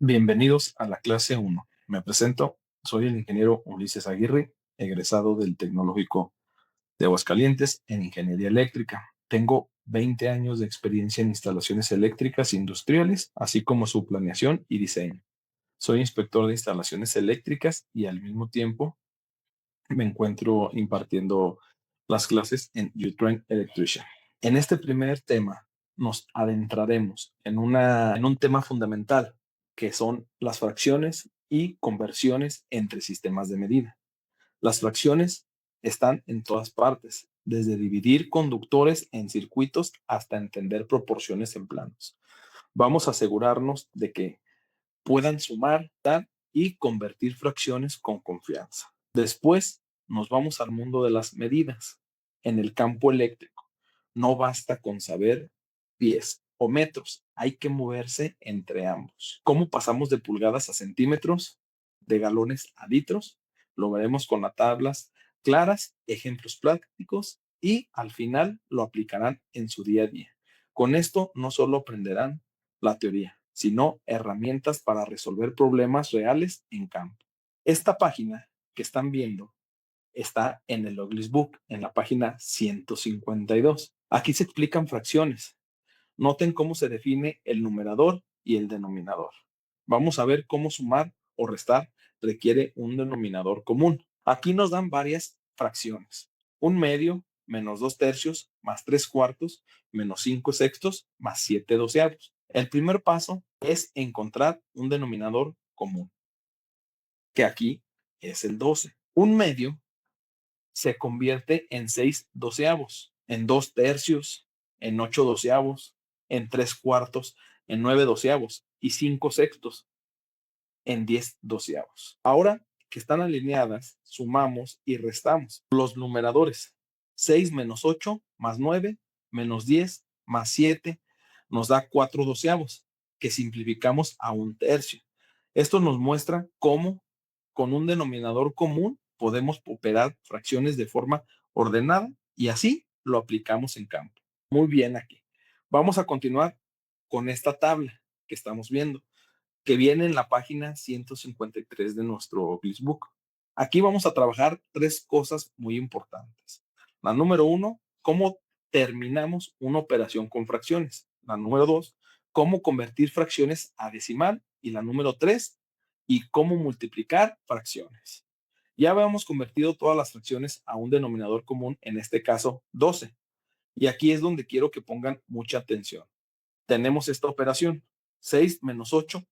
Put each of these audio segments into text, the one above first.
Bienvenidos a la clase 1. Me presento, soy el ingeniero Ulises Aguirre, egresado del Tecnológico de Aguascalientes en Ingeniería Eléctrica. Tengo 20 años de experiencia en instalaciones eléctricas industriales, así como su planeación y diseño. Soy inspector de instalaciones eléctricas y al mismo tiempo me encuentro impartiendo las clases en U-Train Electrician. En este primer tema nos adentraremos en un tema fundamental, que son las fracciones y conversiones entre sistemas de medida. Las fracciones están en todas partes, desde dividir conductores en circuitos hasta entender proporciones en planos. Vamos a asegurarnos de que puedan sumar, dar y convertir fracciones con confianza. Después nos vamos al mundo de las medidas. En el campo eléctrico, no basta con saber pies o metros, hay que moverse entre ambos. ¿Cómo pasamos de pulgadas a centímetros, de galones a litros? Lo veremos con las tablas claras, ejemplos prácticos y al final lo aplicarán en su día a día. Con esto no solo aprenderán la teoría, sino herramientas para resolver problemas reales en campo. Esta página que están viendo está en el Loglis Book, en la página 152. Aquí se explican fracciones. Noten cómo se define el numerador y el denominador. Vamos a ver cómo sumar o restar requiere un denominador común. Aquí nos dan varias fracciones. Un medio menos 2 tercios más 3 cuartos menos 5 sextos más 7 doceavos. El primer paso es encontrar un denominador común, que aquí es el 12. Un medio se convierte en 6 doceavos, en 2 tercios, en 8 doceavos, en 3 cuartos, en 9 doceavos y 5 sextos, en 10 doceavos. Ahora que están alineadas, sumamos y restamos los numeradores. 6 menos 8 más 9 menos 10 más 7 nos da 4 doceavos, que simplificamos a 1 tercio. Esto nos muestra cómo con un denominador común podemos operar fracciones de forma ordenada y así lo aplicamos en campo. Muy bien aquí. Vamos a continuar con esta tabla que estamos viendo, que viene en la página 153 de nuestro Book. Aquí vamos a trabajar tres cosas muy importantes. La número uno, cómo terminamos una operación con fracciones. La número dos, cómo convertir fracciones a decimal. Y la número tres, y cómo multiplicar fracciones. Ya habíamos convertido todas las fracciones a un denominador común, en este caso 12. Y aquí es donde quiero que pongan mucha atención. Tenemos esta operación, 6 menos 8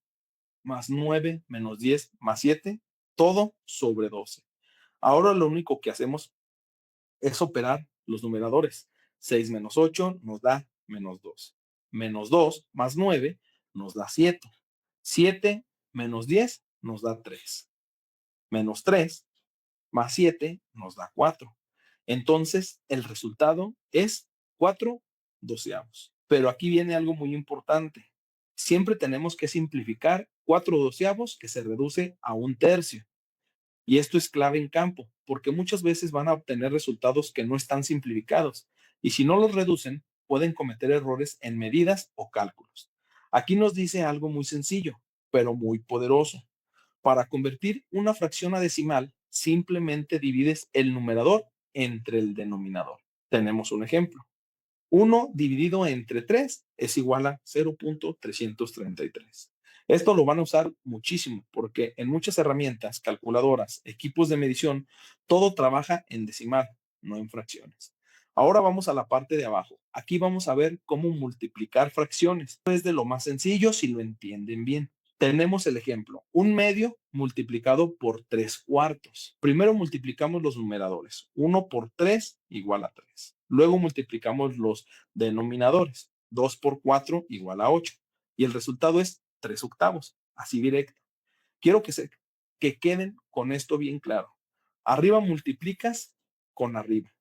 más 9 menos 10 más 7, todo sobre 12. Ahora lo único que hacemos es operar los numeradores. 6 menos 8 nos da menos 2. Menos 2 más 9 nos da 7. 7 menos 10 nos da 3. Menos 3 más 7 nos da 4. Entonces, el resultado es 4 doceavos. Pero aquí viene algo muy importante. Siempre tenemos que simplificar 4 doceavos, que se reduce a 1 tercio. Y esto es clave en campo, porque muchas veces van a obtener resultados que no están simplificados. Y si no los reducen, pueden cometer errores en medidas o cálculos. Aquí nos dice algo muy sencillo, pero muy poderoso. Para convertir una fracción a decimal, simplemente divides el numerador entre el denominador. Tenemos un ejemplo. 1 dividido entre 3 es igual a 0.333. Esto lo van a usar muchísimo porque en muchas herramientas, calculadoras, equipos de medición, todo trabaja en decimal, no en fracciones. Ahora vamos a la parte de abajo. Aquí vamos a ver cómo multiplicar fracciones. Esto es de lo más sencillo si lo entienden bien. Tenemos el ejemplo, un medio multiplicado por 3 cuartos. Primero multiplicamos los numeradores. 1 por 3 igual a 3. Luego multiplicamos los denominadores. 2 por 4 igual a 8. Y el resultado es 3 octavos, así directo. Quiero que queden con esto bien claro. Arriba multiplicas con arriba,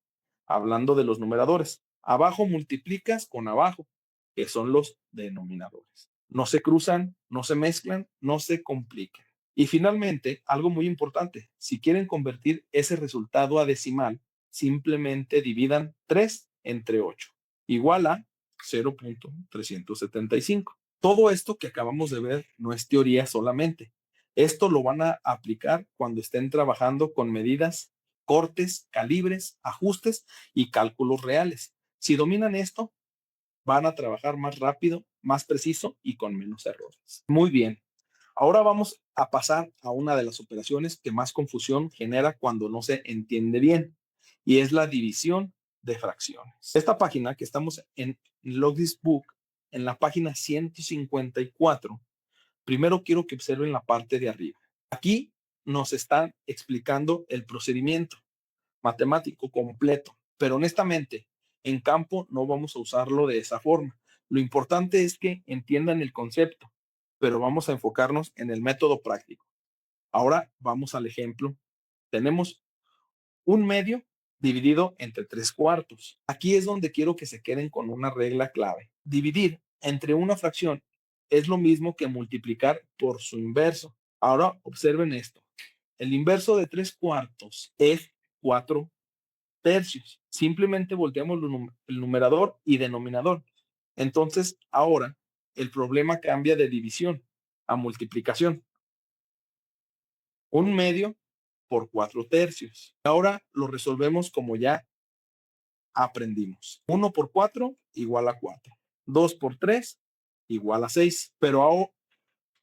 hablando de los numeradores. Abajo multiplicas con abajo, que son los denominadores. No se cruzan, no se mezclan, no se compliquen. Y finalmente, algo muy importante, si quieren convertir ese resultado a decimal, simplemente dividan 3 entre 8, igual a 0.375. Todo esto que acabamos de ver no es teoría solamente. Esto lo van a aplicar cuando estén trabajando con medidas, cortes, calibres, ajustes y cálculos reales. Si dominan esto, van a trabajar más rápido, más preciso y con menos errores. Muy bien. Ahora vamos a pasar a una de las operaciones que más confusión genera cuando no se entiende bien, y es la división de fracciones. Esta página que estamos en Logis Book, en la página 154, primero quiero que observen la parte de arriba. Aquí nos están explicando el procedimiento matemático completo, pero honestamente, en campo no vamos a usarlo de esa forma. Lo importante es que entiendan el concepto, pero vamos a enfocarnos en el método práctico. Ahora vamos al ejemplo. Tenemos un medio dividido entre 3/4. Aquí es donde quiero que se queden con una regla clave. Dividir entre una fracción es lo mismo que multiplicar por su inverso. Ahora observen esto. El inverso de 3/4 es 4/3. Simplemente volteamos el numerador y denominador. Entonces, ahora el problema cambia de división a multiplicación. Un medio por 4/3. Ahora lo resolvemos como ya aprendimos. 1 por 4 igual a 4. 2 por 3 igual a 6. Pero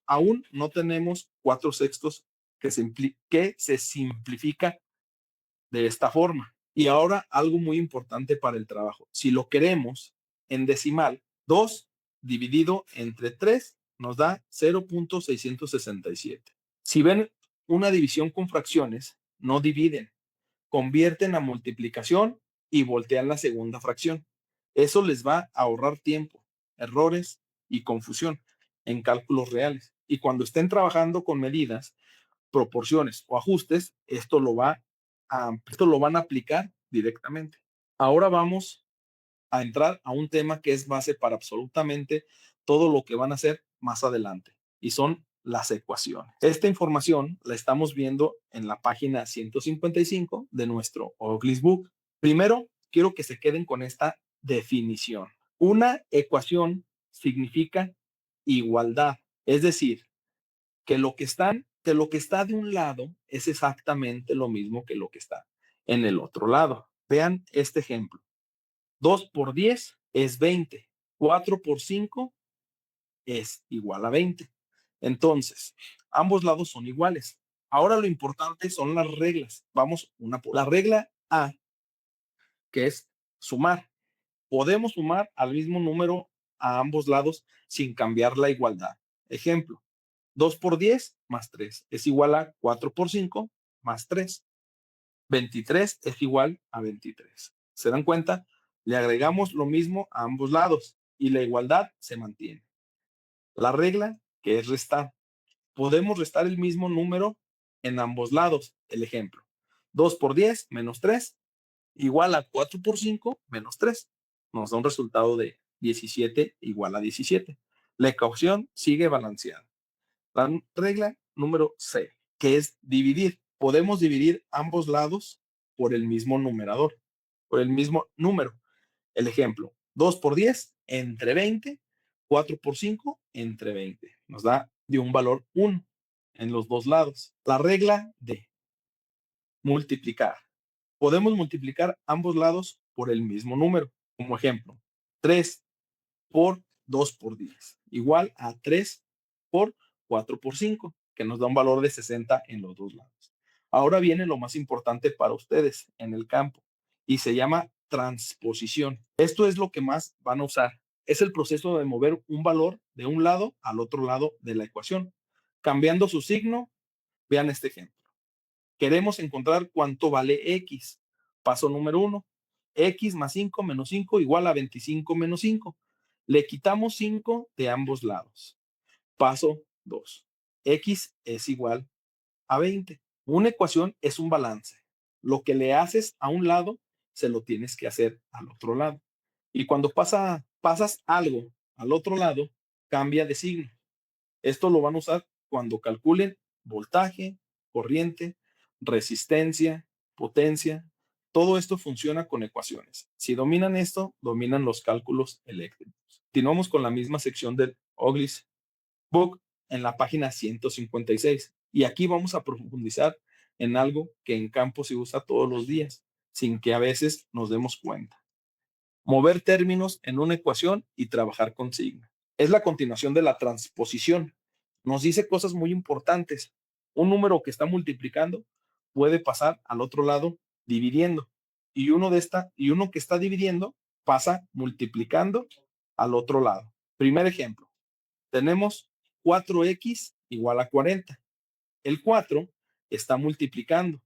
aún no tenemos 4/6 que se simplifica de esta forma. Y ahora algo muy importante para el trabajo. Si lo queremos en decimal, 2 dividido entre 3 nos da 0.667. Si ven una división con fracciones, no dividen, convierten a multiplicación y voltean la segunda fracción. Eso les va a ahorrar tiempo, errores y confusión en cálculos reales. Y cuando estén trabajando con medidas, proporciones o ajustes, esto lo van a aplicar directamente. Ahora vamos a entrar a un tema que es base para absolutamente todo lo que van a hacer más adelante, y son las ecuaciones. Esta información la estamos viendo en la página 155 de nuestro Oglis Book. Primero, quiero que se queden con esta definición. Una ecuación significa igualdad, es decir, que lo que está de un lado es exactamente lo mismo que lo que está en el otro lado. Vean este ejemplo. 2 por 10 es 20. 4 por 5 es igual a 20. Entonces, ambos lados son iguales. Ahora lo importante son las reglas. Vamos una por la regla A, que es sumar. Podemos sumar al mismo número a ambos lados sin cambiar la igualdad. Ejemplo, 2 por 10 más 3 es igual a 4 por 5 más 3. 23 es igual a 23. ¿Se dan cuenta? Le agregamos lo mismo a ambos lados y la igualdad se mantiene. La regla, que es restar. Podemos restar el mismo número en ambos lados. El ejemplo, 2 por 10 menos 3 igual a 4 por 5 menos 3. Nos da un resultado de 17 igual a 17. La ecuación sigue balanceada. La regla número C, que es dividir. Podemos dividir ambos lados por el mismo numerador, por el mismo número. El ejemplo, 2 por 10 entre 20, 4 por 5 entre 20. Nos da de un valor 1 en los dos lados. La regla de multiplicar. Podemos multiplicar ambos lados por el mismo número. Como ejemplo, 3 por 2 por 10, igual a 3 por 4 por 5, que nos da un valor de 60 en los dos lados. Ahora viene lo más importante para ustedes en el campo y se llama transposición. Esto es lo que más van a usar. Es el proceso de mover un valor de un lado al otro lado de la ecuación, cambiando su signo. Vean este ejemplo. Queremos encontrar cuánto vale X. Paso número 1. X más 5 menos 5 igual a 25 menos 5. Le quitamos 5 de ambos lados. Paso 2. X es igual a 20. Una ecuación es un balance. Lo que le haces a un lado, se lo tienes que hacer al otro lado. Y cuando pasas algo al otro lado, cambia de signo. Esto lo van a usar cuando calculen voltaje, corriente, resistencia, potencia. Todo esto funciona con ecuaciones. Si dominan esto, dominan los cálculos eléctricos. Continuamos con la misma sección Oglis Book en la página 156. Y aquí vamos a profundizar en algo que en campo se usa todos los días, sin que a veces nos demos cuenta. Mover términos en una ecuación y trabajar con signos. Es la continuación de la transposición. Nos dice cosas muy importantes. Un número que está multiplicando puede pasar al otro lado dividiendo. Y uno que está dividiendo pasa multiplicando al otro lado. Primer ejemplo. Tenemos 4x igual a 40. El 4 está multiplicando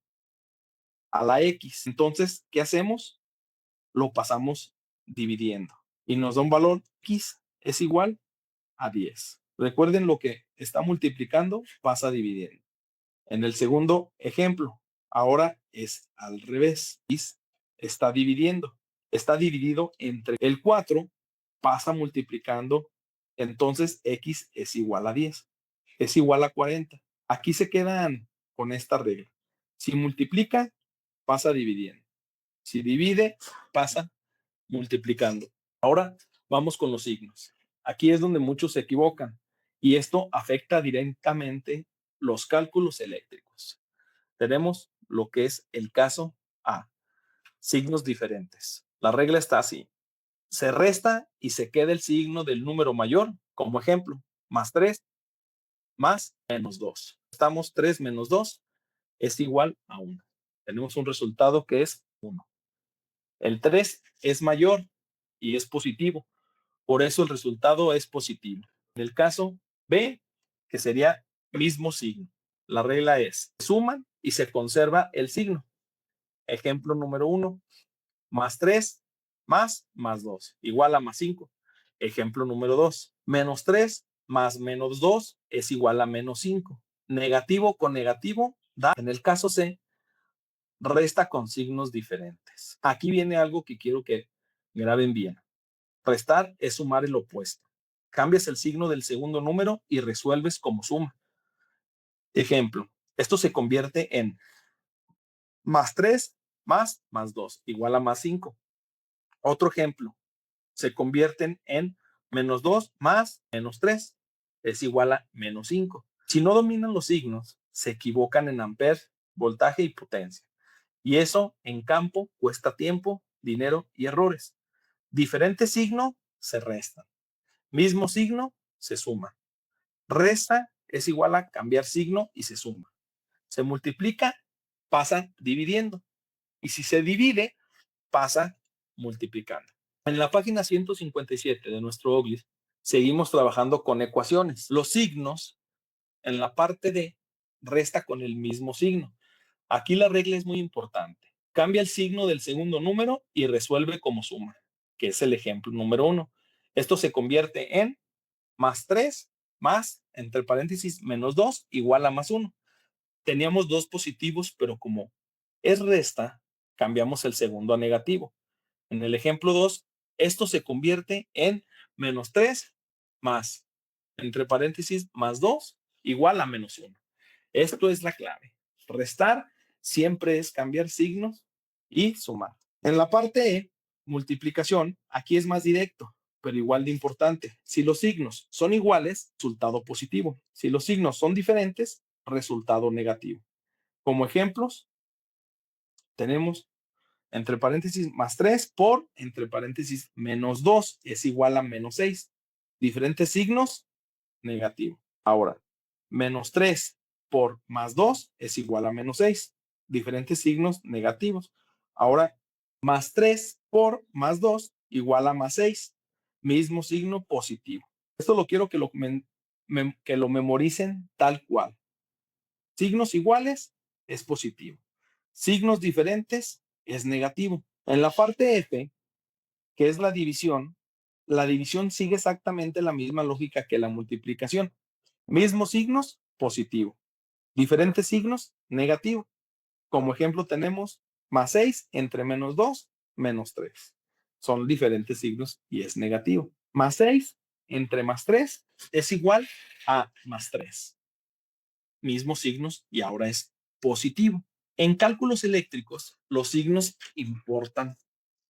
a la x. Entonces, ¿qué hacemos? Lo pasamos dividiendo y nos da un valor x es igual a 10. Recuerden lo que está multiplicando pasa dividiendo. En el segundo ejemplo, ahora es al revés. X está dividiendo. Está dividido entre el 4 pasa multiplicando. Entonces x es igual a 10. Es igual a 40. Aquí se quedan con esta regla. Si multiplica, pasa dividiendo. Si divide, pasa multiplicando. Ahora vamos con los signos. Aquí es donde muchos se equivocan y esto afecta directamente los cálculos eléctricos. Tenemos lo que es el caso A, signos diferentes. La regla está así. Se resta y se queda el signo del número mayor, como ejemplo, más 3 más menos 2. Estamos 3 menos 2 es igual a 1. Tenemos un resultado que es 1. El 3 es mayor y es positivo. Por eso el resultado es positivo. En el caso B, que sería mismo signo. La regla es, suman y se conserva el signo. Ejemplo número 1, más 3 más 2, igual a más 5. Ejemplo número 2, menos 3 más menos 2 es igual a menos 5. Negativo con negativo da, en el caso C, resta con signos diferentes. Aquí viene algo que quiero que graben bien. Restar es sumar el opuesto. Cambias el signo del segundo número y resuelves como suma. Ejemplo, esto se convierte en más 3 más 2, igual a más 5. Otro ejemplo, se convierten en menos 2 más menos 3, es igual a menos 5. Si no dominan los signos, se equivocan en amperes, voltaje y potencia. Y eso en campo cuesta tiempo, dinero y errores. Diferente signo, se restan. Mismo signo, se suma. Resta es igual a cambiar signo y se suma. Se multiplica, pasa dividiendo. Y si se divide, pasa multiplicando. En la página 157 de nuestro OGLIS, seguimos trabajando con ecuaciones. Los signos, en la parte de resta con el mismo signo. Aquí la regla es muy importante. Cambia el signo del segundo número y resuelve como suma, que es el ejemplo número 1. Esto se convierte en más 3 más, entre paréntesis, menos 2 igual a más 1. Teníamos dos positivos, pero como es resta, cambiamos el segundo a negativo. En el ejemplo 2, esto se convierte en menos 3 más, entre paréntesis, más 2 igual a menos 1. Esto es la clave. Restar siempre es cambiar signos y sumar. En la parte E, multiplicación, aquí es más directo, pero igual de importante. Si los signos son iguales, resultado positivo. Si los signos son diferentes, resultado negativo. Como ejemplos, tenemos entre paréntesis más 3 por entre paréntesis menos 2 es igual a menos 6. Diferentes signos, negativo. Ahora, menos 3 por más 2 es igual a menos 6. Diferentes signos negativos. Ahora, más 3 por más 2 igual a más 6. Mismo signo positivo. Esto lo quiero que lo memoricen tal cual. Signos iguales es positivo. Signos diferentes es negativo. En la parte F, que es la división sigue exactamente la misma lógica que la multiplicación. Mismos signos, positivo. Diferentes signos, negativo. Como ejemplo tenemos más 6 entre menos 2, menos 3. Son diferentes signos y es negativo. Más 6 entre más 3 es igual a más 3. Mismos signos y ahora es positivo. En cálculos eléctricos, los signos importan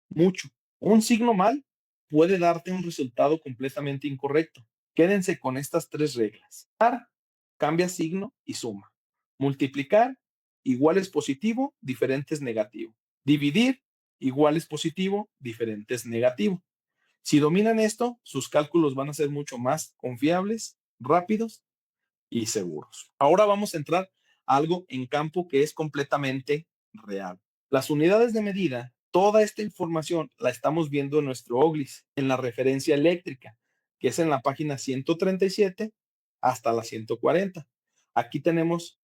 mucho. Un signo mal puede darte un resultado completamente incorrecto. Quédense con estas tres reglas. Cambia signo y suma. Multiplicar, igual es positivo, diferente es negativo. Dividir, igual es positivo, diferente es negativo. Si dominan esto, sus cálculos van a ser mucho más confiables, rápidos y seguros. Ahora vamos a entrar a algo en campo que es completamente real. Las unidades de medida, toda esta información la estamos viendo en nuestro OGLIS, en la referencia eléctrica, que es en la página 137 hasta la 140. Aquí tenemos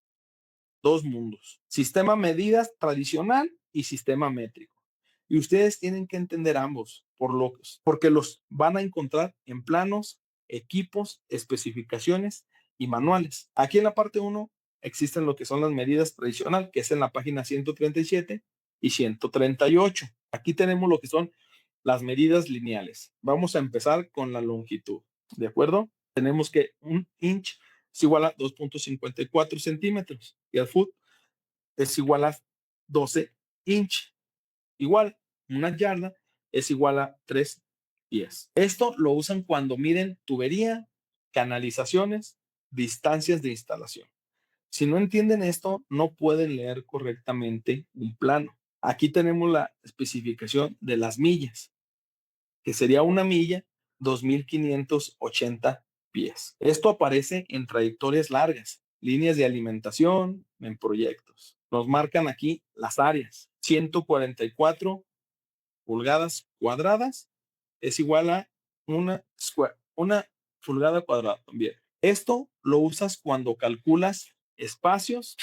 dos mundos: sistema medidas tradicional y sistema métrico. Y ustedes tienen que entender ambos, porque los van a encontrar en planos, equipos, especificaciones y manuales. Aquí en la parte 1 existen lo que son las medidas tradicional, que es en la página 137 y 138. Aquí tenemos lo que son las medidas lineales. Vamos a empezar con la longitud, ¿de acuerdo? Tenemos que un inch es igual a 2.54 centímetros y el foot es igual a 12 inch. Igual, una yarda es igual a 3 pies. Esto lo usan cuando miden tubería, canalizaciones, distancias de instalación. Si no entienden esto, no pueden leer correctamente un plano. Aquí tenemos la especificación de las millas, que sería una milla, 2.580 pies. Esto aparece en trayectorias largas, líneas de alimentación, en proyectos. Nos marcan aquí las áreas. 144 pulgadas cuadradas es igual a una pulgada cuadrada también. Esto lo usas cuando calculas espacios,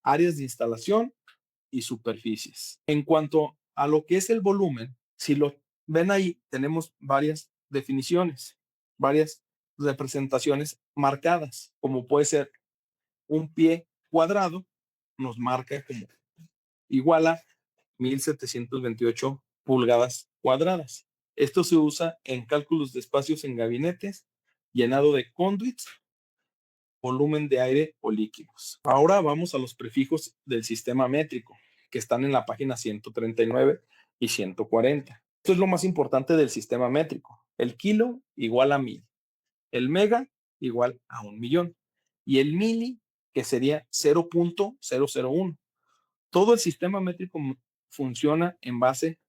áreas de instalación y superficies. En cuanto a lo que es el volumen, si lo ven ahí, tenemos varias definiciones, varias representaciones marcadas, como puede ser un pie cuadrado, nos marca como igual a 1.728 pulgadas cuadradas. Esto se usa en cálculos de espacios en gabinetes, llenado de conduits, volumen de aire o líquidos. Ahora vamos a los prefijos del sistema métrico, que están en la página 139 y 140. Esto es lo más importante del sistema métrico. El kilo igual a 1.000, el mega igual a 1.000.000 y el mili, que sería 0.001. Todo el sistema métrico funciona en base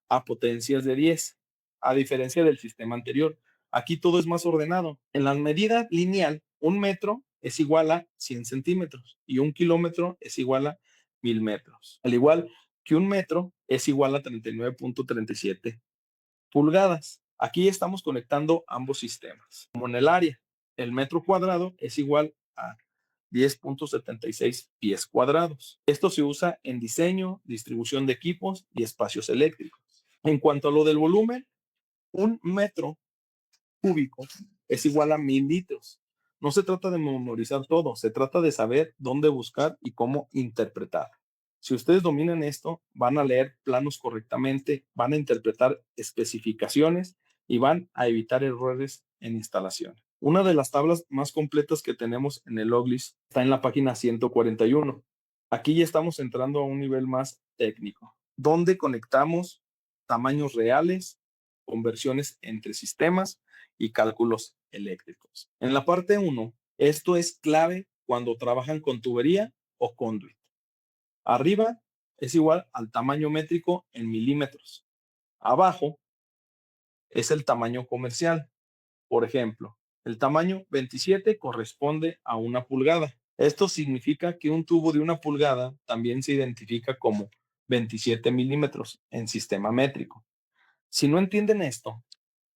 a potencias de 10, a diferencia del sistema anterior. Aquí todo es más ordenado. En la medida lineal, un metro es igual a 100 centímetros y un kilómetro es igual a 1.000 metros. Al igual que un metro es igual a 39.37 pulgadas. Aquí estamos conectando ambos sistemas. Como en el área, el metro cuadrado es igual a 10.76 pies cuadrados. Esto se usa en diseño, distribución de equipos y espacios eléctricos. En cuanto a lo del volumen, un metro cúbico es igual a 1.000 litros. No se trata de memorizar todo, se trata de saber dónde buscar y cómo interpretar. Si ustedes dominan esto, van a leer planos correctamente, van a interpretar especificaciones y van a evitar errores en instalación. Una de las tablas más completas que tenemos en el OGLIS está en la página 141. Aquí ya estamos entrando a un nivel más técnico, donde conectamos tamaños reales, conversiones entre sistemas y cálculos eléctricos. En la parte 1, esto es clave cuando trabajan con tubería o conduit. Arriba es igual al tamaño métrico en milímetros. Abajo es el tamaño comercial. Por ejemplo, el tamaño 27 corresponde a una pulgada. Esto significa que un tubo de una pulgada también se identifica como 27 milímetros en sistema métrico. Si no entienden esto,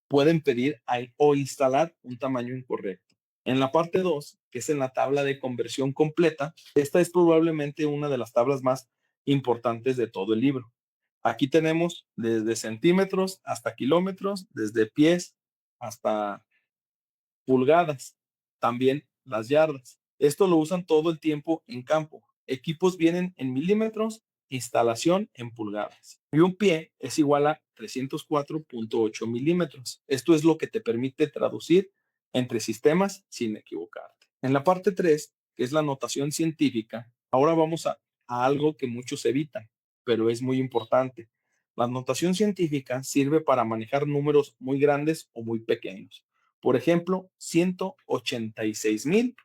pueden pedir o instalar un tamaño incorrecto. En la parte 2, que es en la tabla de conversión completa, esta es probablemente una de las tablas más importantes de todo el libro. Aquí tenemos desde centímetros hasta kilómetros, desde pies hasta pulgadas, también las yardas. Esto lo usan todo el tiempo en campo. Equipos vienen en milímetros, instalación en pulgadas. Y un pie es igual a 304.8 milímetros. Esto es lo que te permite traducir entre sistemas sin equivocarte. En la parte 3, que es la notación científica, ahora vamos a algo que muchos evitan, pero es muy importante. La notación científica sirve para manejar números muy grandes o muy pequeños. Por ejemplo, 186,000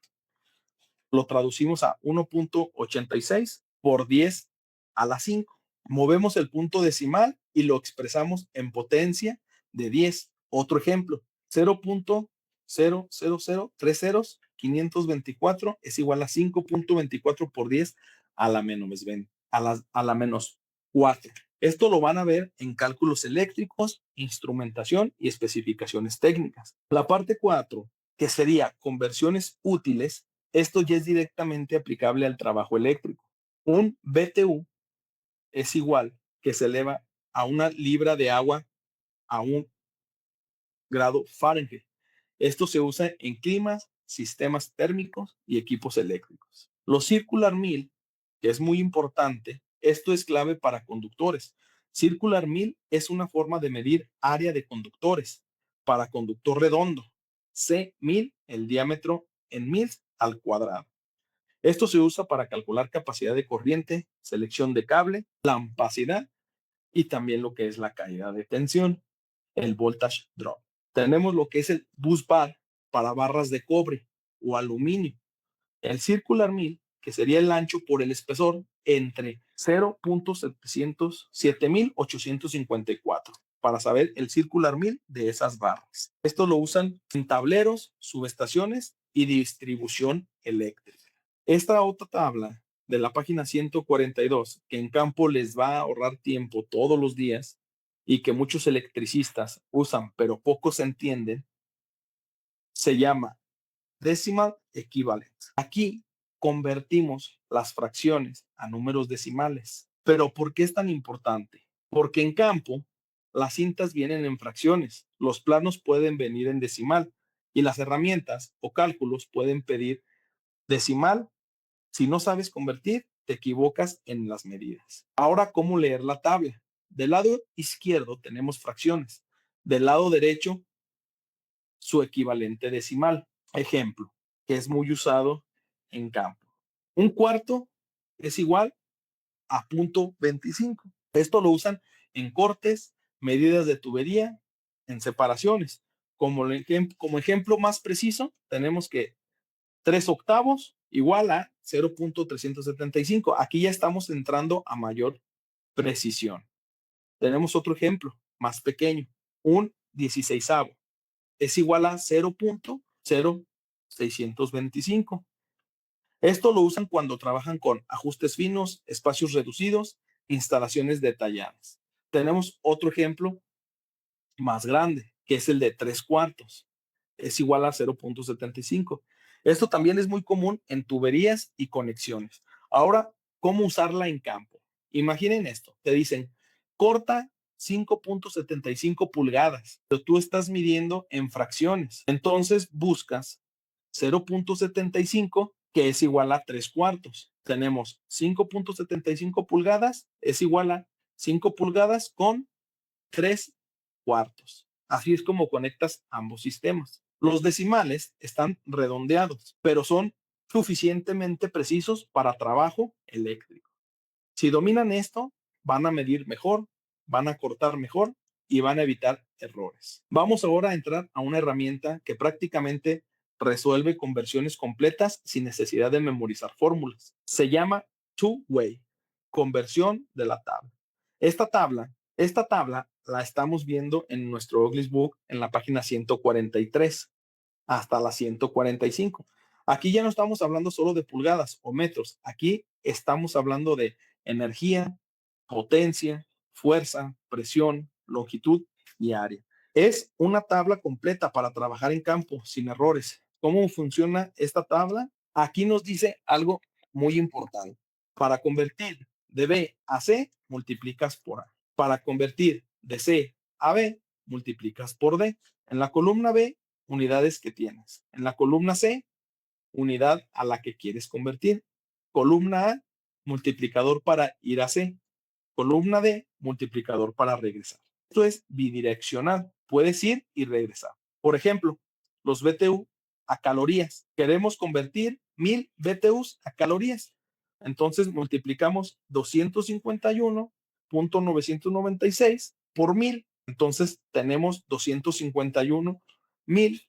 lo traducimos a 1.86 por 10 a la 5. Movemos el punto decimal y lo expresamos en potencia de 10. Otro ejemplo, 0.00030 es igual a 5.24 por 10 a la menos 20, a la menos 4. Esto lo van a ver en cálculos eléctricos, instrumentación y especificaciones técnicas. La parte 4, que sería conversiones útiles, esto ya es directamente aplicable al trabajo eléctrico. Un BTU es igual que se eleva a una libra de agua a 1 grado Fahrenheit. Esto se usa en climas, sistemas térmicos y equipos eléctricos. Los circular mil, que es muy importante, esto es clave para conductores. Circular mil es una forma de medir área de conductores para conductor redondo. C1000, el diámetro en mil al cuadrado. Esto se usa para calcular capacidad de corriente, selección de cable, la ampacidad y también lo que es la caída de tensión, el voltage drop. Tenemos lo que es el bus bar para barras de cobre o aluminio. El circular mil, que sería el ancho por el espesor, entre 0.7854 para saber el circular mil de esas barras. Esto lo usan en tableros, subestaciones y distribución eléctrica. Esta otra tabla de la página 142, que en campo les va a ahorrar tiempo todos los días y que muchos electricistas usan, pero pocos entienden, se llama decimal equivalent. Aquí convertimos las fracciones a números decimales. Pero ¿por qué es tan importante? Porque en campo las cintas vienen en fracciones, los planos pueden venir en decimal y las herramientas o cálculos pueden pedir decimal. Si no sabes convertir, te equivocas en las medidas. Ahora, ¿cómo leer la tabla? Del lado izquierdo tenemos fracciones. Del lado derecho, su equivalente decimal. Ejemplo, que es muy usado en campo. Un cuarto es igual a 0.25. Esto lo usan en cortes, medidas de tubería, en separaciones. Como ejemplo más preciso, tenemos que 3 octavos igual a 0.375. Aquí ya estamos entrando a mayor precisión. Tenemos otro ejemplo más pequeño. Un 16avo es igual a 0.0625. Esto lo usan cuando trabajan con ajustes finos, espacios reducidos, instalaciones detalladas. Tenemos otro ejemplo más grande, que es el de 3/4. Es igual a 0.75. Esto también es muy común en tuberías y conexiones. Ahora, ¿cómo usarla en campo? Imaginen esto, te dicen, corta 5.75 pulgadas, pero tú estás midiendo en fracciones. Entonces buscas 0.75, que es igual a 3/4. Tenemos 5.75 pulgadas, es igual a 5 pulgadas con 3/4. Así es como conectas ambos sistemas. Los decimales están redondeados, pero son suficientemente precisos para trabajo eléctrico. Si dominan esto, van a medir mejor, van a cortar mejor y van a evitar errores. Vamos ahora a entrar a una herramienta que prácticamente resuelve conversiones completas sin necesidad de memorizar fórmulas. Se llama two-way, conversión de la tabla. Esta tabla la estamos viendo en nuestro English Book en la página 143 hasta la 145. Aquí ya no estamos hablando solo de pulgadas o metros. Aquí estamos hablando de energía, potencia, fuerza, presión, longitud y área. Es una tabla completa para trabajar en campo sin errores. ¿Cómo funciona esta tabla? Aquí nos dice algo muy importante. Para convertir de B a C, multiplicas por A. Para convertir de C a B, multiplicas por D. En la columna B, unidades que tienes. En la columna C, unidad a la que quieres convertir. Columna A, multiplicador para ir a C. Columna D, multiplicador para regresar. Esto es bidireccional. Puedes ir y regresar. Por ejemplo, los BTU a calorías. Queremos convertir 1000 BTUs a calorías. Entonces multiplicamos 251.996 por 1000. Entonces tenemos 251,000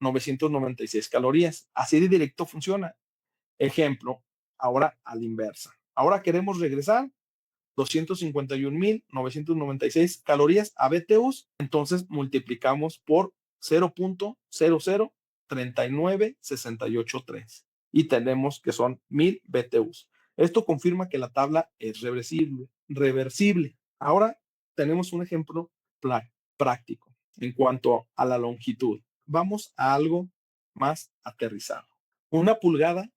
996 calorías. Así de directo funciona. Ejemplo, ahora a la inversa. Ahora queremos regresar 251.996 calorías a BTUs, entonces multiplicamos por 0.0039683 y tenemos que son 1000 BTUs. Esto confirma que la tabla es reversible. Ahora tenemos un ejemplo práctico en cuanto a la longitud. Vamos a algo más aterrizado. Una pulgada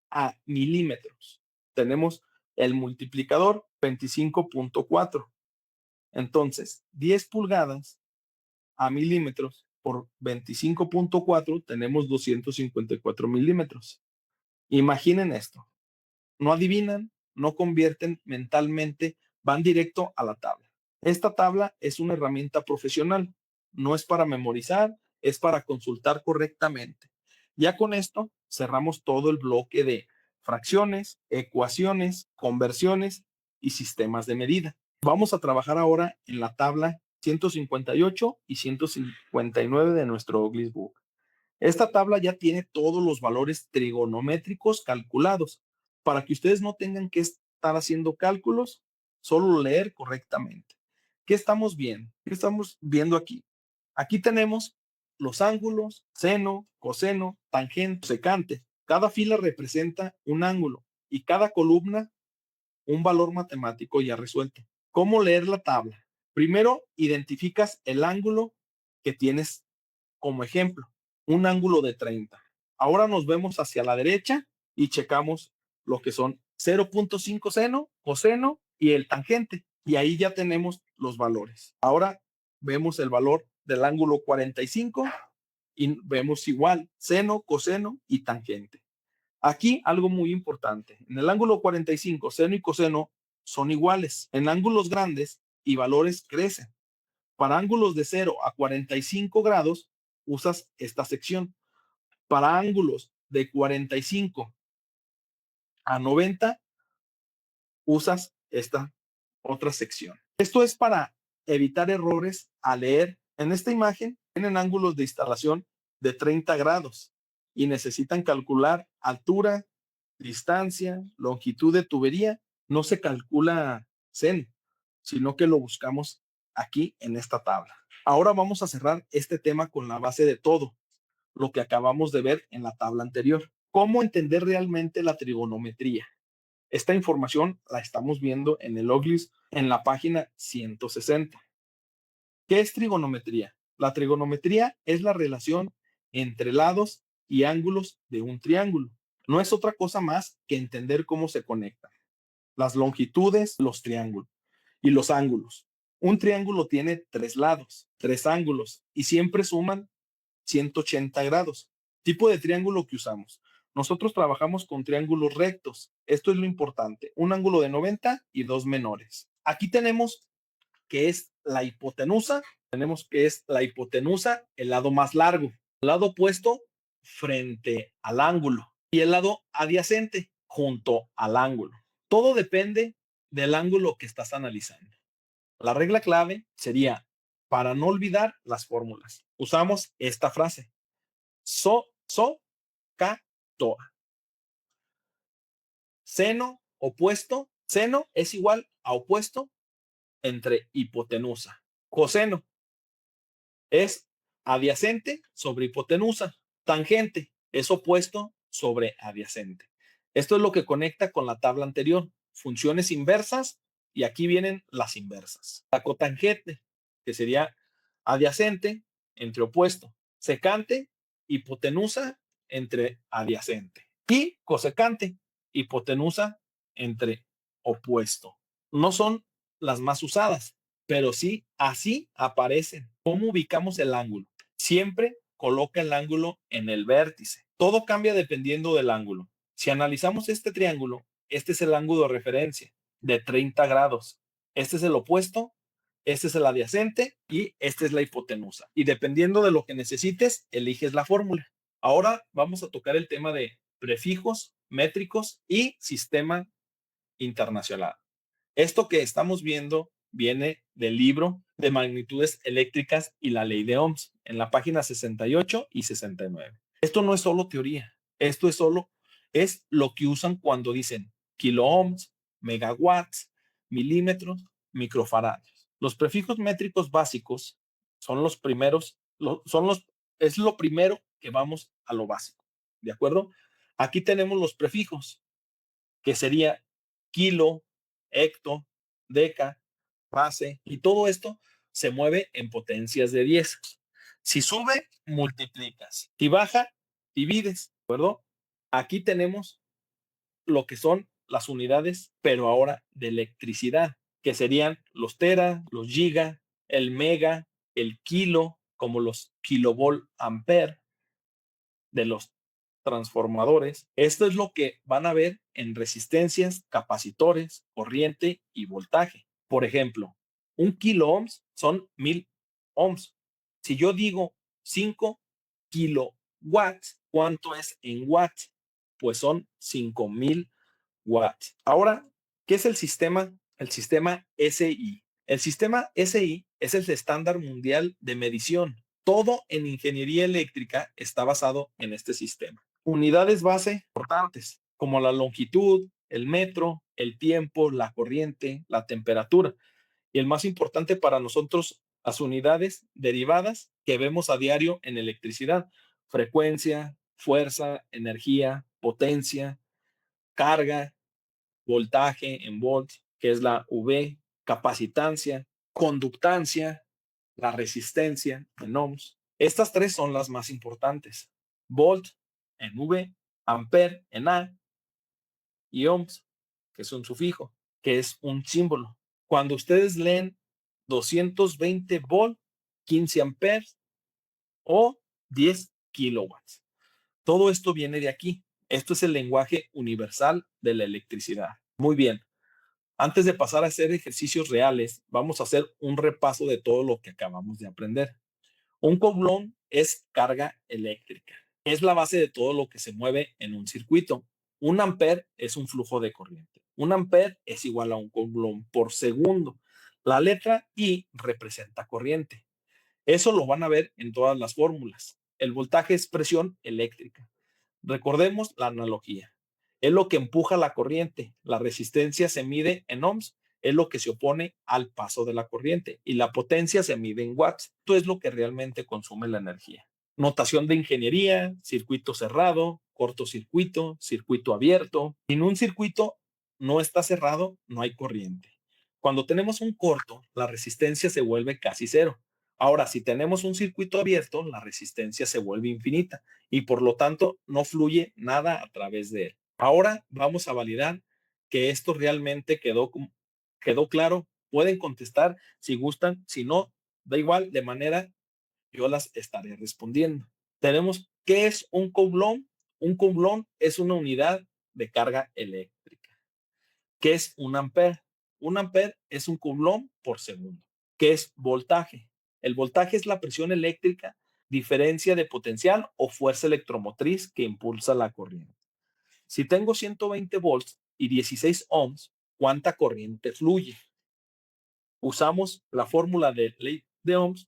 a milímetros. Tenemos el multiplicador 25.4. Entonces, 10 pulgadas a milímetros por 25.4 tenemos 254 milímetros. Imaginen esto. No adivinan, no convierten mentalmente, van directo a la tabla. Esta tabla es una herramienta profesional, no es para memorizar, es para consultar correctamente. Ya con esto cerramos todo el bloque de fracciones, ecuaciones, conversiones y sistemas de medida. Vamos a trabajar ahora en la tabla 158 y 159 de nuestro Oglis Book. Esta tabla ya tiene todos los valores trigonométricos calculados para que ustedes no tengan que estar haciendo cálculos, solo leer correctamente. ¿Qué estamos viendo? ¿Qué estamos viendo aquí? Aquí tenemos los ángulos, seno, coseno, tangente, secante. Cada fila representa un ángulo y cada columna un valor matemático ya resuelto. ¿Cómo leer la tabla? Primero, identificas el ángulo que tienes como ejemplo, un ángulo de 30. Ahora nos vemos hacia la derecha y checamos lo que son 0.5 seno, coseno y el tangente. Y ahí ya tenemos los valores. Ahora vemos el valor del ángulo 45 y vemos igual seno, coseno y tangente. Aquí algo muy importante. En el ángulo 45, seno y coseno son iguales. En ángulos grandes y valores crecen. Para ángulos de 0 a 45 grados, usas esta sección. Para ángulos de 45 a 90, usas esta otra sección. Esto es para evitar errores al leer. En esta imagen tienen ángulos de instalación de 30 grados y necesitan calcular altura, distancia, longitud de tubería. No se calcula seno, sino que lo buscamos aquí en esta tabla. Ahora vamos a cerrar este tema con la base de todo, lo que acabamos de ver en la tabla anterior. ¿Cómo entender realmente la trigonometría? Esta información la estamos viendo en el OGLIS en la página 160. ¿Qué es trigonometría? La trigonometría es la relación entre lados y ángulos de un triángulo. No es otra cosa más que entender cómo se conectan las longitudes, los triángulos y los ángulos. Un triángulo tiene tres lados, tres ángulos y siempre suman 180 grados. Tipo de triángulo que usamos. Nosotros trabajamos con triángulos rectos. Esto es lo importante. Un ángulo de 90 y dos menores. Aquí tenemos que es la hipotenusa. Tenemos que es la hipotenusa, el lado más largo. El lado opuesto frente al ángulo. Y el lado adyacente junto al ángulo. Todo depende del ángulo que estás analizando. La regla clave sería, para no olvidar las fórmulas, usamos esta frase. Ca, toa. Seno opuesto. Seno es igual a opuesto entre hipotenusa. Coseno es adyacente sobre hipotenusa. Tangente es opuesto sobre adyacente. Esto es lo que conecta con la tabla anterior. Funciones inversas y aquí vienen las inversas. La cotangente, que sería adyacente entre opuesto. Secante, hipotenusa entre adyacente. Y cosecante, hipotenusa entre opuesto. No son las más usadas, pero sí así aparecen. ¿Cómo ubicamos el ángulo? Siempre coloca el ángulo en el vértice. Todo cambia dependiendo del ángulo. Si analizamos este triángulo, este es el ángulo de referencia de 30 grados. Este es el opuesto, este es el adyacente y esta es la hipotenusa. Y dependiendo de lo que necesites, eliges la fórmula. Ahora vamos a tocar el tema de prefijos, métricos y sistema internacional. Esto que estamos viendo viene del libro de magnitudes eléctricas y la ley de Ohms, en la página 68 y 69. Esto no es solo teoría, esto es lo que usan cuando dicen kilo ohms, megawatts, milímetros, microfarados. Los prefijos métricos básicos son los primeros, es lo primero que vamos a lo básico, ¿de acuerdo? Aquí tenemos los prefijos, que sería kilo, hecto, deca, base, y todo esto se mueve en potencias de 10. Si sube, multiplicas. Si baja, divides, ¿de acuerdo? Aquí tenemos lo que son las unidades, pero ahora de electricidad, que serían los tera, los giga, el mega, el kilo, como los kilovolt ampere de los transformadores. Esto es lo que van a ver en resistencias, capacitores, corriente y voltaje. Por ejemplo, un kilo ohms son 1000 ohms. Si yo digo 5 kilowatts, ¿cuánto es en watts? Pues son 5000 watts. Ahora, ¿qué es el sistema? El sistema SI. El sistema SI es el estándar mundial de medición. Todo en ingeniería eléctrica está basado en este sistema. Unidades base importantes, como la longitud, el metro, el tiempo, la corriente, la temperatura. Y el más importante para nosotros, las unidades derivadas que vemos a diario en electricidad: frecuencia, fuerza, energía, potencia, carga, voltaje en volts, que es la V, capacitancia, conductancia, la resistencia en ohms. Estas tres son las más importantes: volt en V, ampere en A y ohms, que es un sufijo, que es un símbolo. Cuando ustedes leen 220 volt, 15 amperes o 10 kilowatts, todo esto viene de aquí. Esto es el lenguaje universal de la electricidad. Muy bien. Antes de pasar a hacer ejercicios reales, vamos a hacer un repaso de todo lo que acabamos de aprender. Un coulomb es carga eléctrica. Es la base de todo lo que se mueve en un circuito. Un ampere es un flujo de corriente. Un ampere es igual a un coulomb por segundo. La letra I representa corriente. Eso lo van a ver en todas las fórmulas. El voltaje es presión eléctrica. Recordemos la analogía. Es lo que empuja la corriente. La resistencia se mide en ohms, es lo que se opone al paso de la corriente, y la potencia se mide en watts. Esto es lo que realmente consume la energía. Notación de ingeniería: circuito cerrado, cortocircuito, circuito abierto. En un circuito no está cerrado, no hay corriente. Cuando tenemos un corto, la resistencia se vuelve casi cero. Ahora, si tenemos un circuito abierto, la resistencia se vuelve infinita y por lo tanto no fluye nada a través de él. Ahora vamos a validar que esto realmente quedó claro. Pueden contestar si gustan, si no, da igual, de manera yo las estaré respondiendo. Tenemos, ¿qué es un coulomb? Un coulomb es una unidad de carga eléctrica. ¿Qué es un ampere? Un ampere es un coulomb por segundo. ¿Qué es voltaje? El voltaje es la presión eléctrica, diferencia de potencial o fuerza electromotriz que impulsa la corriente. Si tengo 120 volts y 16 ohms, ¿cuánta corriente fluye? Usamos la fórmula de ley de Ohms.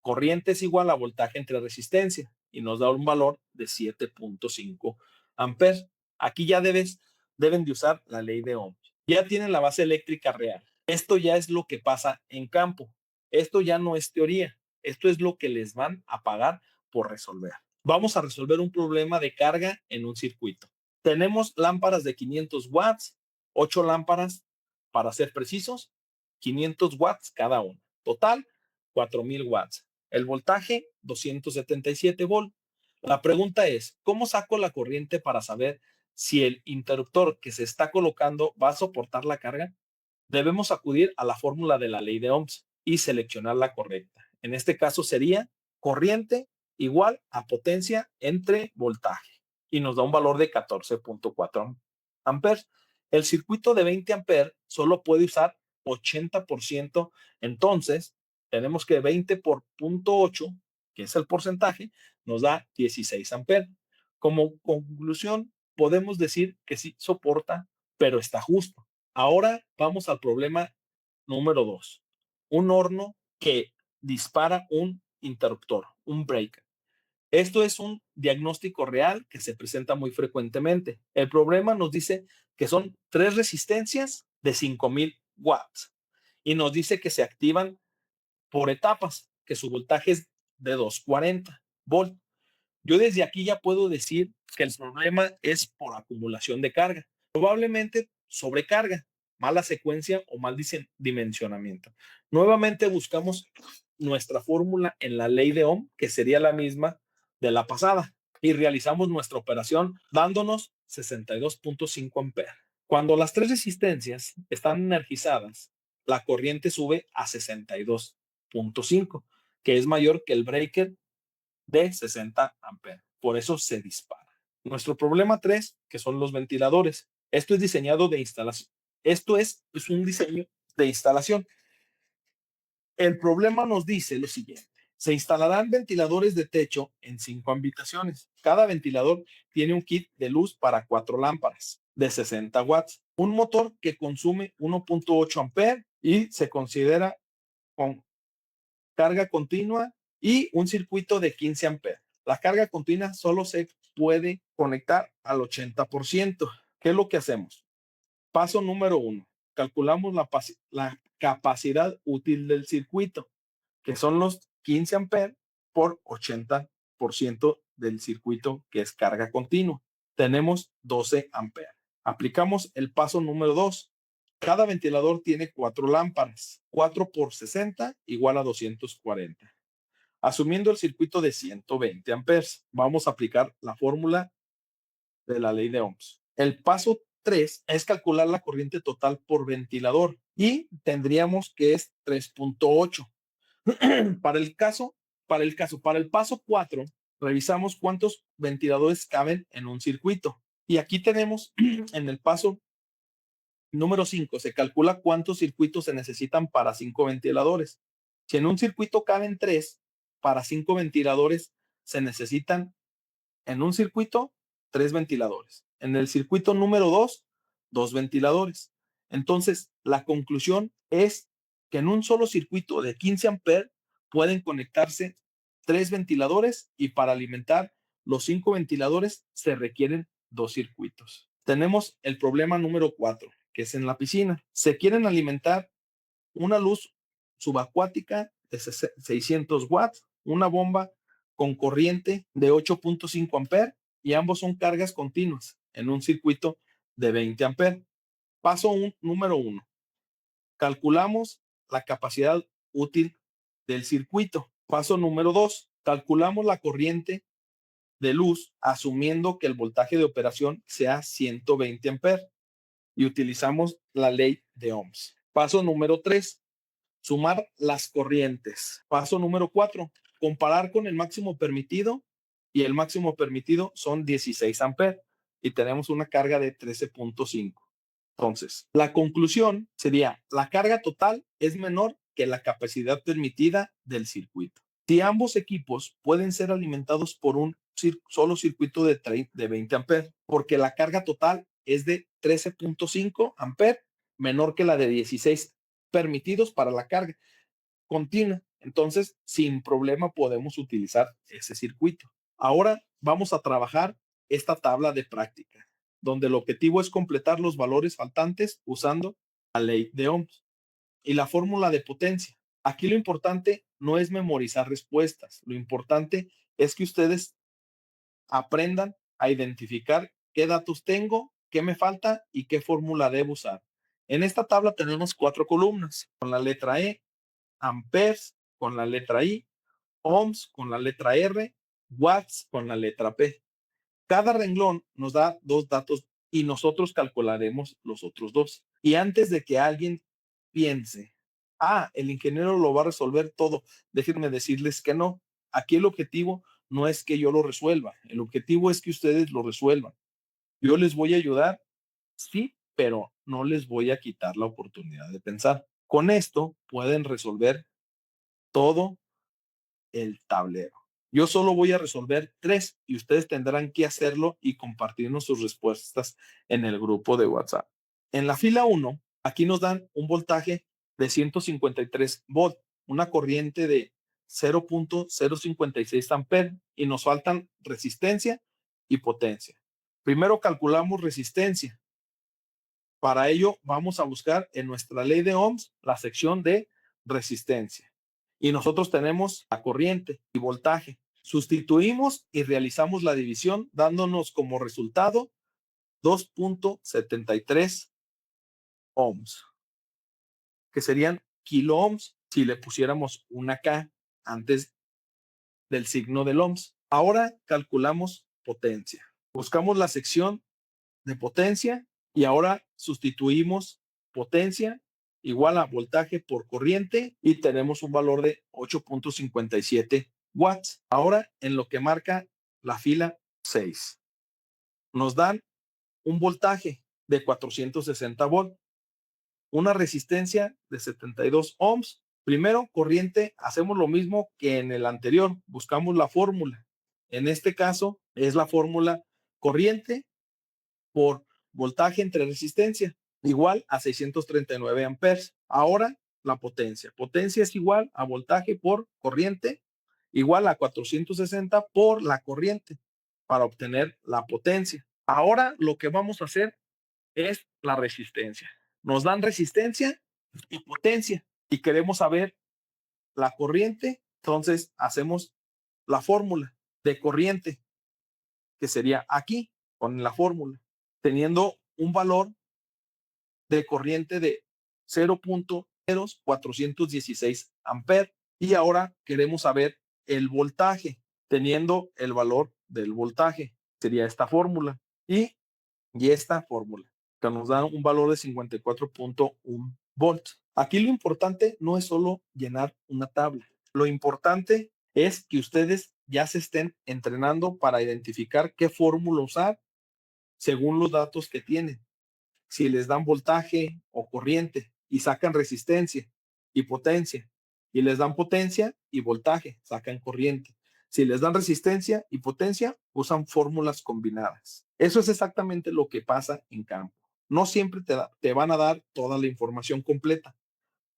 Corriente es igual a voltaje entre resistencia y nos da un valor de 7.5 amperes. Aquí ya deben de usar la ley de Ohm. Ya tienen la base eléctrica real. Esto ya es lo que pasa en campo. Esto ya no es teoría. Esto es lo que les van a pagar por resolver. Vamos a resolver un problema de carga en un circuito. Tenemos lámparas de 500 watts, 8 lámparas, para ser precisos, 500 watts cada una. Total, 4000 watts. El voltaje, 277 volt. La pregunta es, ¿cómo saco la corriente para saber si el interruptor que se está colocando va a soportar la carga? Debemos acudir a la fórmula de la ley de Ohms y seleccionar la correcta. En este caso sería corriente igual a potencia entre voltaje y nos da un valor de 14.4 amperes. El circuito de 20 amperes solo puede usar 80%, entonces tenemos que 20 por 0.8, que es el porcentaje, nos da 16 amperes. Como conclusión, podemos decir que sí soporta, pero está justo. Ahora vamos al problema número 2, un horno que dispara un interruptor, un breaker. Esto es un diagnóstico real que se presenta muy frecuentemente. El problema nos dice que son tres resistencias de 5000 watts y nos dice que se activan por etapas, que su voltaje es de 240 volt. Yo desde aquí ya puedo decir que el problema es por acumulación de carga, probablemente sobrecarga, mala secuencia o mal dimensionamiento. Nuevamente buscamos nuestra fórmula en la ley de Ohm, que sería la misma de la pasada, y realizamos nuestra operación dándonos 62.5 amperes. Cuando las tres resistencias están energizadas, la corriente sube a 62.5, que es mayor que el breaker de 60 amperes. Por eso se dispara. Nuestro problema 3, que son los ventiladores. Esto es diseñado de instalación. Esto es un diseño de instalación. El problema nos dice lo siguiente. Se instalarán ventiladores de techo en 5 habitaciones. Cada ventilador tiene un kit de luz para 4 lámparas de 60 watts, un motor que consume 1.8 amperes y se considera con carga continua y un circuito de 15 amperes. La carga continua solo se puede conectar al 80%. ¿Qué es lo que hacemos? Paso número 1. Calculamos la capacidad útil del circuito, que son los 15 amperes por 80% del circuito, que es carga continua. Tenemos 12 amperes. Aplicamos el paso número 2. Cada ventilador tiene 4 lámparas. 4 por 60 igual a 240. Asumiendo el circuito de 120 amperes, vamos a aplicar la fórmula de la ley de Ohms. El paso 3 es calcular la corriente total por ventilador y tendríamos que es 3.8. Para el paso 4, revisamos cuántos ventiladores caben en un circuito. Y aquí tenemos en el paso número 5, se calcula cuántos circuitos se necesitan para 5 ventiladores. Si en un circuito caben 3, para 5 ventiladores se necesitan en un circuito 3 ventiladores. En el circuito número 2, 2 ventiladores. Entonces, la conclusión es que en un solo circuito de 15 amperes pueden conectarse 3 ventiladores y para alimentar los 5 ventiladores se requieren 2 circuitos. Tenemos el problema número 4, que es en la piscina. Se quieren alimentar una luz subacuática de 600 watts, una bomba con corriente de 8.5 amperes y ambos son cargas continuas en un circuito de 20 amperes. Paso número 1. Calculamos la capacidad útil del circuito. Paso número 2. Calculamos la corriente de luz asumiendo que el voltaje de operación sea 120 amperes y utilizamos la ley de Ohms. Paso número 3. Sumar las corrientes. Paso número 4. Comparar con el máximo permitido y el máximo permitido son 16 amperes y tenemos una carga de 13.5. Entonces, la conclusión sería, la carga total es menor que la capacidad permitida del circuito. Si ambos equipos pueden ser alimentados por un solo circuito de 20 amperes, porque la carga total es de 13.5 amperes, menor que la de 16 permitidos para la carga continua. Entonces, sin problema podemos utilizar ese circuito. Ahora vamos a trabajar esta tabla de práctica, donde el objetivo es completar los valores faltantes usando la ley de Ohms y la fórmula de potencia. Aquí lo importante no es memorizar respuestas, lo importante es que ustedes aprendan a identificar qué datos tengo, qué me falta y qué fórmula debo usar. En esta tabla tenemos 4 columnas, con la letra E, amperes con la letra I, ohms con la letra R, watts con la letra P. Cada renglón nos da 2 datos y nosotros calcularemos los otros 2. Y antes de que alguien piense, el ingeniero lo va a resolver todo, déjenme decirles que no. Aquí el objetivo no es que yo lo resuelva, el objetivo es que ustedes lo resuelvan. Yo les voy a ayudar, sí, pero no les voy a quitar la oportunidad de pensar. Con esto pueden resolver todo el tablero. Yo solo voy a resolver 3 y ustedes tendrán que hacerlo y compartirnos sus respuestas en el grupo de WhatsApp. En la fila 1, aquí nos dan un voltaje de 153 volt, una corriente de 0.056 amperes y nos faltan resistencia y potencia. Primero calculamos resistencia. Para ello vamos a buscar en nuestra ley de Ohms la sección de resistencia. Y nosotros tenemos la corriente y voltaje. Sustituimos y realizamos la división dándonos como resultado 2.73 ohms, que serían kilo ohms si le pusiéramos una K antes del signo del ohms. Ahora calculamos potencia. Buscamos la sección de potencia y ahora sustituimos potencia igual a voltaje por corriente y tenemos un valor de 8.57 watts. Ahora en lo que marca la fila 6 nos dan un voltaje de 460 volts, una resistencia de 72 ohms. Primero, corriente, hacemos lo mismo que en el anterior, buscamos la fórmula. En este caso es la fórmula corriente por voltaje entre resistencia, igual a 639 amperes. Ahora la potencia. Potencia es igual a voltaje por corriente, igual a 460 por la corriente, para obtener la potencia. Ahora lo que vamos a hacer es la resistencia. Nos dan resistencia y potencia y queremos saber la corriente, entonces hacemos la fórmula de corriente, que sería aquí, con la fórmula, teniendo un valor de corriente de 0.0416 amperes. Y ahora queremos saber el voltaje, teniendo el valor del voltaje. Sería esta fórmula y esta fórmula, que nos da un valor de 54.1 volts. Aquí lo importante no es solo llenar una tabla. Lo importante es que ustedes ya se estén entrenando para identificar qué fórmula usar según los datos que tienen. Si les dan voltaje o corriente y sacan resistencia y potencia, y les dan potencia y voltaje, sacan corriente. Si les dan resistencia y potencia, usan fórmulas combinadas. Eso es exactamente lo que pasa en campo. No siempre te van a dar toda la información completa.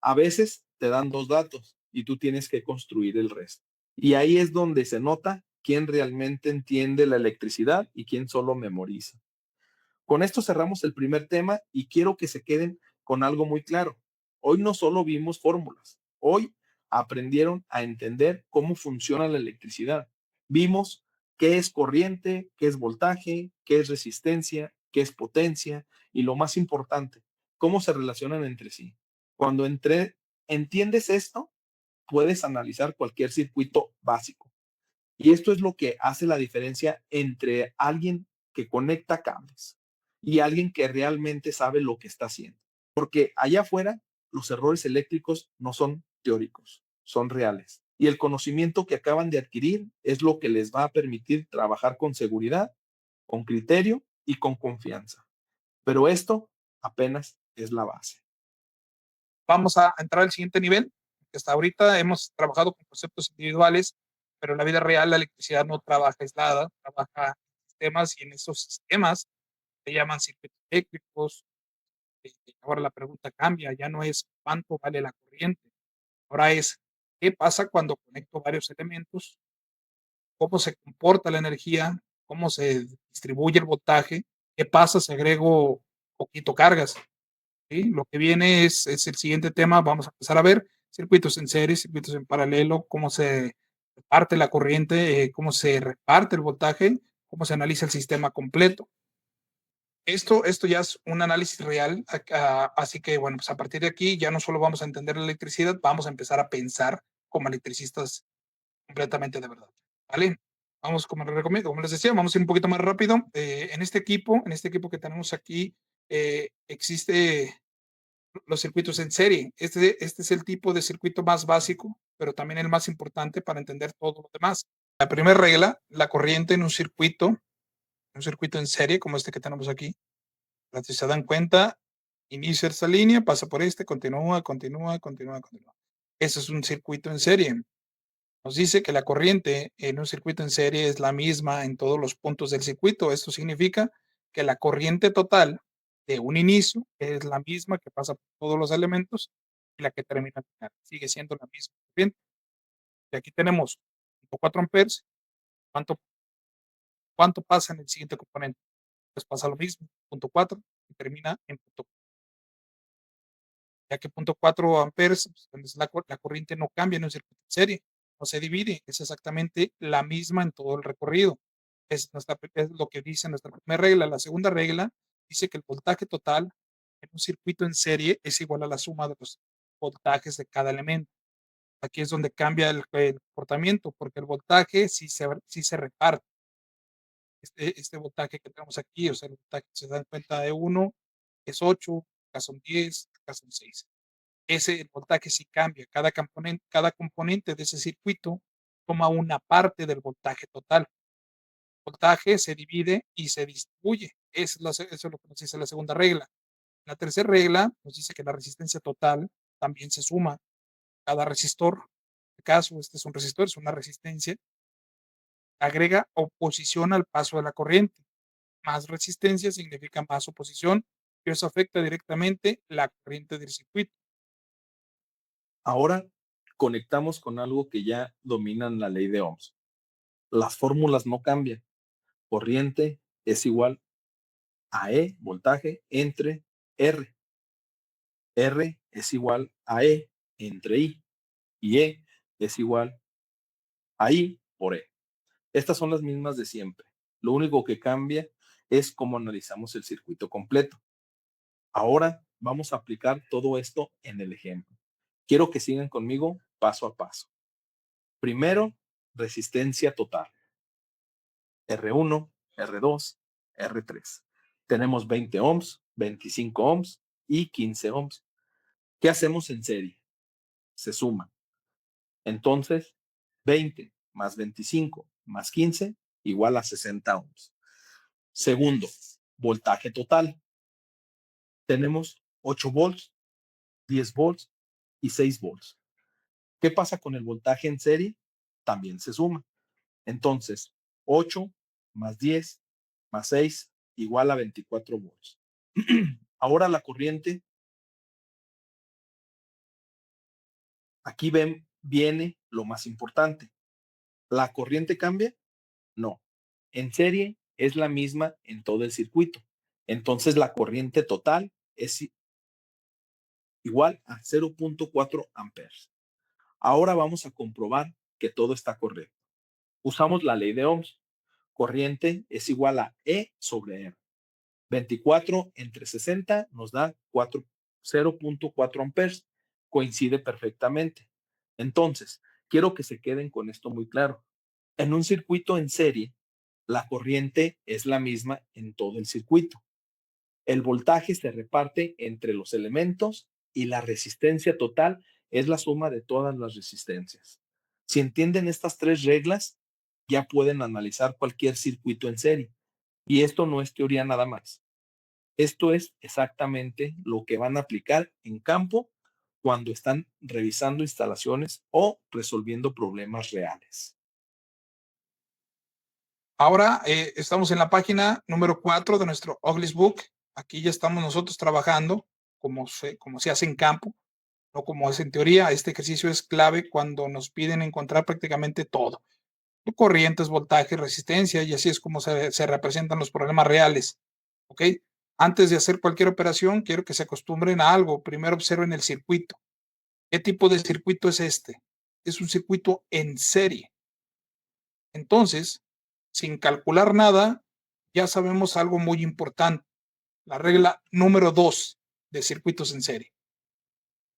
A veces te dan dos datos y tú tienes que construir el resto. Y ahí es donde se nota quién realmente entiende la electricidad y quién solo memoriza. Con esto cerramos el primer tema y quiero que se queden con algo muy claro. Hoy no solo vimos fórmulas, hoy aprendieron a entender cómo funciona la electricidad. Vimos qué es corriente, qué es voltaje, qué es resistencia, qué es potencia y lo más importante, cómo se relacionan entre sí. Cuando entiendes esto, puedes analizar cualquier circuito básico. Y esto es lo que hace la diferencia entre alguien que conecta cables y alguien que realmente sabe lo que está haciendo. Porque allá afuera los errores eléctricos no son teóricos, son reales. Y el conocimiento que acaban de adquirir es lo que les va a permitir trabajar con seguridad, con criterio y con confianza. Pero esto apenas es la base. Vamos a entrar al siguiente nivel, que hasta ahorita hemos trabajado con conceptos individuales, pero en la vida real la electricidad no trabaja aislada, trabaja en sistemas y en esos sistemas se llaman circuitos eléctricos. Ahora la pregunta cambia, ya no es cuánto vale la corriente, ahora es qué pasa cuando conecto varios elementos, cómo se comporta la energía, cómo se distribuye el voltaje, qué pasa si agrego poquito cargas. ¿Sí? Lo que viene es el siguiente tema, vamos a empezar a ver circuitos en serie, circuitos en paralelo, cómo se reparte la corriente, cómo se reparte el voltaje, cómo se analiza el sistema completo. Esto ya es un análisis real, así que bueno, pues a partir de aquí ya no solo vamos a entender la electricidad, vamos a empezar a pensar como electricistas completamente de verdad, ¿vale? Vamos, como les recomiendo, como les decía, vamos a ir un poquito más rápido. En este equipo que tenemos aquí, existe los circuitos en serie. Este es el tipo de circuito más básico, pero también el más importante para entender todo lo demás. La primera regla, la corriente en un circuito en serie, como este que tenemos aquí. Si se dan cuenta, inicia esta línea, pasa por este, continúa. Ese es un circuito en serie. Nos dice que la corriente en un circuito en serie es la misma en todos los puntos del circuito. Esto significa que la corriente total de un inicio es la misma que pasa por todos los elementos y la que termina al final. Sigue siendo la misma corriente. Y aquí tenemos 0.4 amperes. ¿Cuánto pasa en el siguiente componente? Pues pasa lo mismo, 0.4 y termina en 0.4. Ya que 0.4 amperes, pues, la corriente no cambia en un circuito en serie, no se divide, es exactamente la misma en todo el recorrido. Es lo que dice nuestra primera regla. La segunda regla dice que el voltaje total en un circuito en serie es igual a la suma de los voltajes de cada elemento. Aquí es donde cambia el comportamiento, porque el voltaje sí se reparte. Este voltaje que tenemos aquí, o sea, el voltaje se dan cuenta de 1 es 8, acá son 10, acá son 6. El voltaje sí cambia. Cada componente de ese circuito toma una parte del voltaje total. El voltaje se divide y se distribuye. Eso es lo que nos dice la segunda regla. La tercera regla nos dice que la resistencia total también se suma. Cada resistor, en este caso, este es un resistor, es una resistencia, agrega oposición al paso de la corriente. Más resistencia significa más oposición, y eso afecta directamente la corriente del circuito. Ahora conectamos con algo que ya dominan la ley de Ohms. Las fórmulas no cambian. Corriente es igual a E, voltaje, entre R. R es igual a E entre I. Y E es igual a I por E. Estas son las mismas de siempre. Lo único que cambia es cómo analizamos el circuito completo. Ahora vamos a aplicar todo esto en el ejemplo. Quiero que sigan conmigo paso a paso. Primero, resistencia total. R1, R2, R3. Tenemos 20 ohms, 25 ohms y 15 ohms. ¿Qué hacemos en serie? Se suman. Entonces, 20 más 25 más 15 igual a 60 ohms. Segundo, voltaje total. Tenemos 8 volts, 10 volts y 6 volts. ¿Qué pasa con el voltaje en serie? También se suma. Entonces, 8 más 10 más 6 igual a 24 volts. Ahora la corriente, aquí ven, viene lo más importante. ¿La corriente cambia? No. En serie es la misma en todo el circuito. Entonces la corriente total es igual a 0.4 amperes. Ahora vamos a comprobar que todo está correcto. Usamos la ley de Ohms. Corriente es igual a E sobre R. 24 entre 60 nos da 0.4 amperes. Coincide perfectamente. Entonces, quiero que se queden con esto muy claro. En un circuito en serie, la corriente es la misma en todo el circuito. El voltaje se reparte entre los elementos y la resistencia total es la suma de todas las resistencias. Si entienden estas tres reglas, ya pueden analizar cualquier circuito en serie. Y esto no es teoría nada más. Esto es exactamente lo que van a aplicar en campo cuando están revisando instalaciones o resolviendo problemas reales. Ahora estamos en la página número 4 de nuestro Oglis Book. Aquí ya estamos nosotros trabajando como se hace en campo, no como es en teoría. Este ejercicio es clave cuando nos piden encontrar prácticamente todo. Corrientes, voltaje, resistencia, y así es como se representan los problemas reales. ¿Ok? Antes de hacer cualquier operación, quiero que se acostumbren a algo. Primero observen el circuito. ¿Qué tipo de circuito es este? Es un circuito en serie. Entonces, sin calcular nada, ya sabemos algo muy importante. La regla número 2 de circuitos en serie.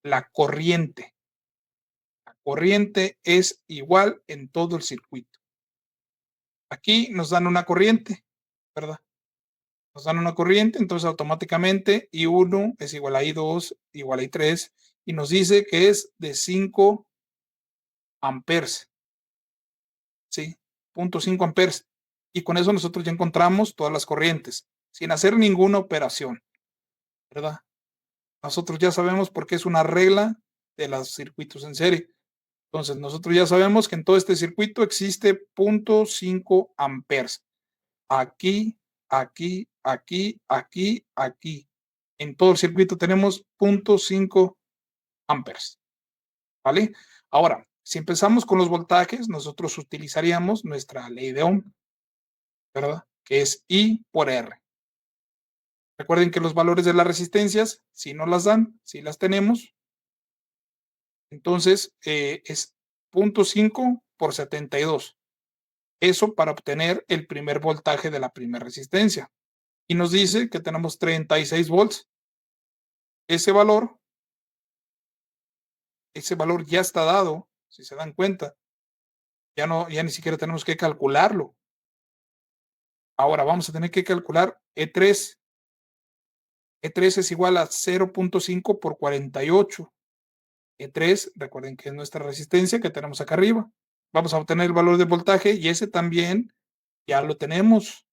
La corriente. La corriente es igual en todo el circuito. Aquí nos dan una corriente, ¿verdad? Nos dan una corriente, entonces automáticamente I1 es igual a I2 igual a I3 y nos dice que es de 5 amperes, ¿sí? 0.5 amperes. Y con eso nosotros ya encontramos todas las corrientes, sin hacer ninguna operación, ¿verdad? Nosotros ya sabemos por qué es una regla de los circuitos en serie. Entonces, nosotros ya sabemos que en todo este circuito existe 0.5 amperes. Aquí, aquí, aquí, aquí, aquí. En todo el circuito tenemos 0.5 amperes, ¿vale? Ahora, si empezamos con los voltajes, nosotros utilizaríamos nuestra ley de Ohm, ¿verdad? Que es I por R. Recuerden que los valores de las resistencias, si no las dan, si las tenemos, entonces es 0.5 por 72. Eso para obtener el primer voltaje de la primera resistencia. Y nos dice que tenemos 36 volts. Ese valor ya está dado, si se dan cuenta. Ya ni siquiera tenemos que calcularlo. Ahora vamos a tener que calcular E3. E3 es igual a 0.5 por 48. E3, recuerden que es nuestra resistencia que tenemos acá arriba. Vamos a obtener el valor de voltaje y ese también ya lo tenemos.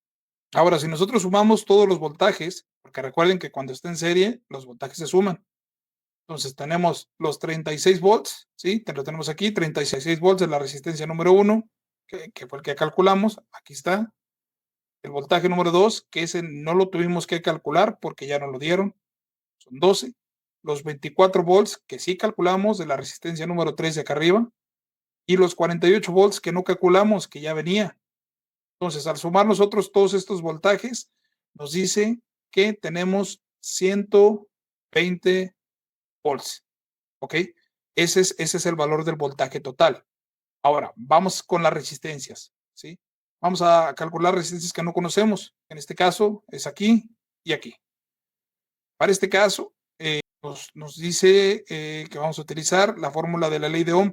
Ahora, si nosotros sumamos todos los voltajes, porque recuerden que cuando está en serie, los voltajes se suman. Entonces tenemos los 36 volts, ¿sí? Lo tenemos aquí, 36 volts de la resistencia número 1, que fue el que calculamos. Aquí está. El voltaje número 2, que ese no lo tuvimos que calcular porque ya nos lo dieron, son 12. Los 24 volts que sí calculamos de la resistencia número 3 de acá arriba. Y los 48 volts que no calculamos, que ya venía. Entonces, al sumar nosotros todos estos voltajes, nos dice que tenemos 120 volts. ¿Ok? Ese es el valor del voltaje total. Ahora, vamos con las resistencias. ¿Sí? Vamos a calcular resistencias que no conocemos. En este caso, es aquí y aquí. Para este caso, nos dice que vamos a utilizar la fórmula de la ley de Ohm.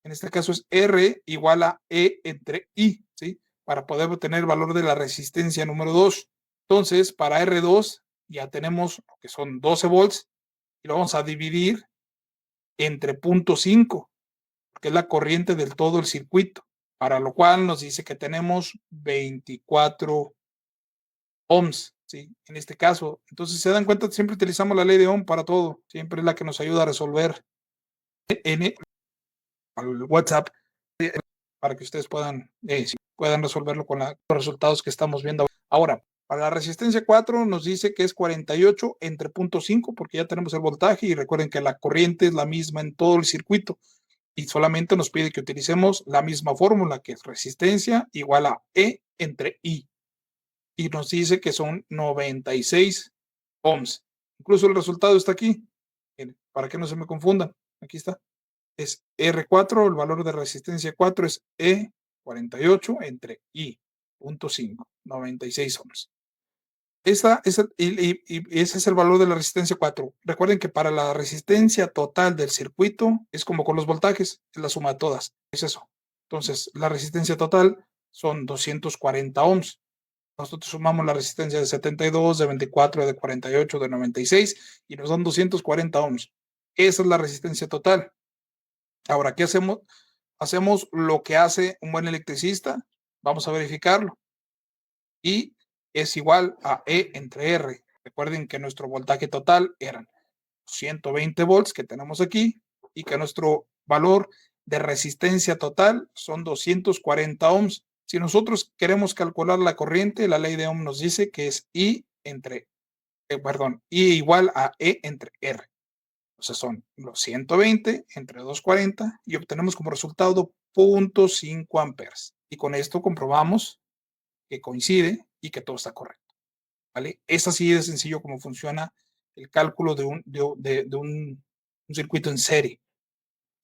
En este caso es R igual a E entre I, ¿sí? Para poder obtener el valor de la resistencia número 2. Entonces, para R2 ya tenemos lo que son 12 volts y lo vamos a dividir entre 0.5, que es la corriente del todo el circuito, para lo cual nos dice que tenemos 24 ohms, ¿sí? En este caso. Entonces, se dan cuenta, siempre utilizamos la ley de Ohm para todo, siempre es la que nos ayuda a resolver en el WhatsApp para que ustedes puedan resolverlo con los resultados que estamos viendo. Ahora, para la resistencia 4 nos dice que es 48 entre 0.5 porque ya tenemos el voltaje y recuerden que la corriente es la misma en todo el circuito y solamente nos pide que utilicemos la misma fórmula que es resistencia igual a E entre I y nos dice que son 96 ohms. Incluso el resultado está aquí, para que no se me confundan. Aquí está. Es R4, el valor de resistencia 4 es E48 entre I.5, 96 ohms. Ese es el valor de la resistencia 4. Recuerden que para la resistencia total del circuito es como con los voltajes, es la suma de todas. Es eso. Entonces, la resistencia total son 240 ohms. Nosotros sumamos la resistencia de 72, de 24, de 48, de 96 y nos dan 240 ohms. Esa es la resistencia total. Ahora, ¿qué hacemos? Hacemos lo que hace un buen electricista. Vamos a verificarlo. Y es igual a E entre R. Recuerden que nuestro voltaje total eran 120 volts que tenemos aquí y que nuestro valor de resistencia total son 240 ohms. Si nosotros queremos calcular la corriente, la ley de Ohm nos dice que es I igual a E entre R. O sea, son los 120 entre 240 y obtenemos como resultado 0.5 amperes. Y con esto comprobamos que coincide y que todo está correcto. ¿Vale? Es así de sencillo como funciona el cálculo de un circuito en serie.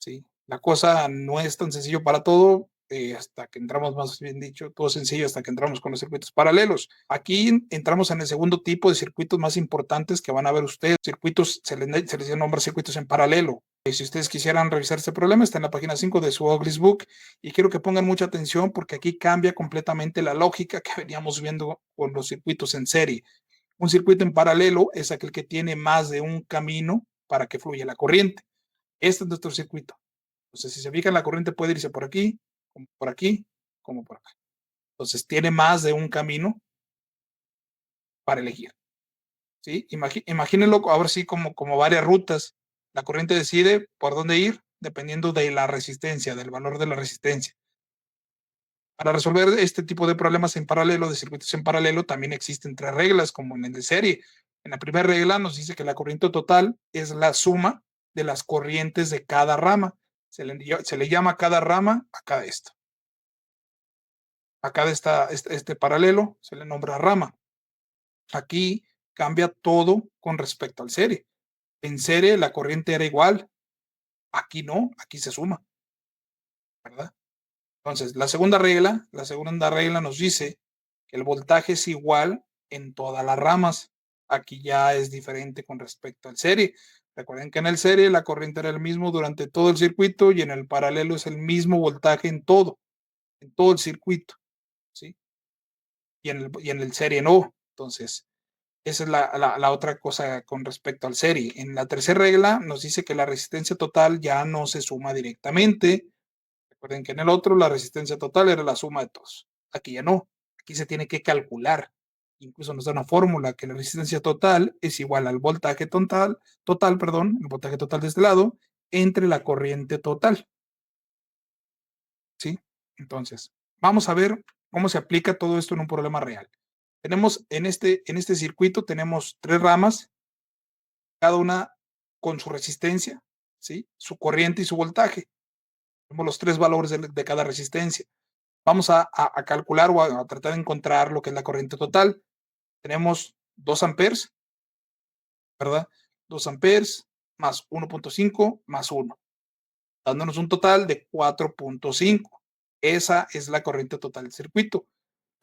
¿Sí? La cosa no es tan sencillo para todo, hasta que entramos, más bien dicho, todo sencillo hasta que entramos con los circuitos paralelos. Aquí entramos en el segundo tipo de circuitos más importantes que van a ver ustedes. Circuitos, se les nombra circuitos en paralelo. Si ustedes quisieran revisar este problema, está en la página 5 de su Ugly's Book y quiero que pongan mucha atención porque aquí cambia completamente la lógica que veníamos viendo con los circuitos en serie. Un circuito en paralelo es aquel que tiene más de un camino para que fluya la corriente. Este es nuestro circuito. Entonces, si se fijan, la corriente puede irse por aquí, como por acá. Entonces, tiene más de un camino para elegir. ¿Sí? Imagínenlo ahora sí como varias rutas. La corriente decide por dónde ir dependiendo de la resistencia, del valor de la resistencia. Para resolver este tipo de problemas en paralelo, de circuitos en paralelo, también existen 3 reglas, como en el de serie. En la primera regla nos dice que la corriente total es la suma de las corrientes de cada rama. Se le llama cada rama acá esto. Acá este paralelo se le nombra rama. Aquí cambia todo con respecto al serie. En serie la corriente era igual. Aquí no, aquí se suma, ¿verdad? Entonces, la segunda regla nos dice que el voltaje es igual en todas las ramas. Aquí ya es diferente con respecto al serie. Recuerden que en el serie la corriente era el mismo durante todo el circuito y en el paralelo es el mismo voltaje en todo el circuito, ¿sí? Y en el serie no. Entonces, esa es la otra cosa con respecto al serie. En la tercera regla nos dice que la resistencia total ya no se suma directamente. Recuerden que en el otro la resistencia total era la suma de todos. Aquí ya no. Aquí se tiene que calcular. Incluso nos da una fórmula que la resistencia total es igual al voltaje el voltaje total de este lado, entre la corriente total. ¿Sí? Entonces, vamos a ver cómo se aplica todo esto en un problema real. Tenemos en este circuito tenemos 3 ramas, cada una con su resistencia, ¿sí? Su corriente y su voltaje. Tenemos los 3 valores de cada resistencia. Vamos a calcular o a tratar de encontrar lo que es la corriente total. Tenemos 2 amperes, ¿verdad? 2 amperes más 1.5 más 1, dándonos un total de 4.5. Esa es la corriente total del circuito.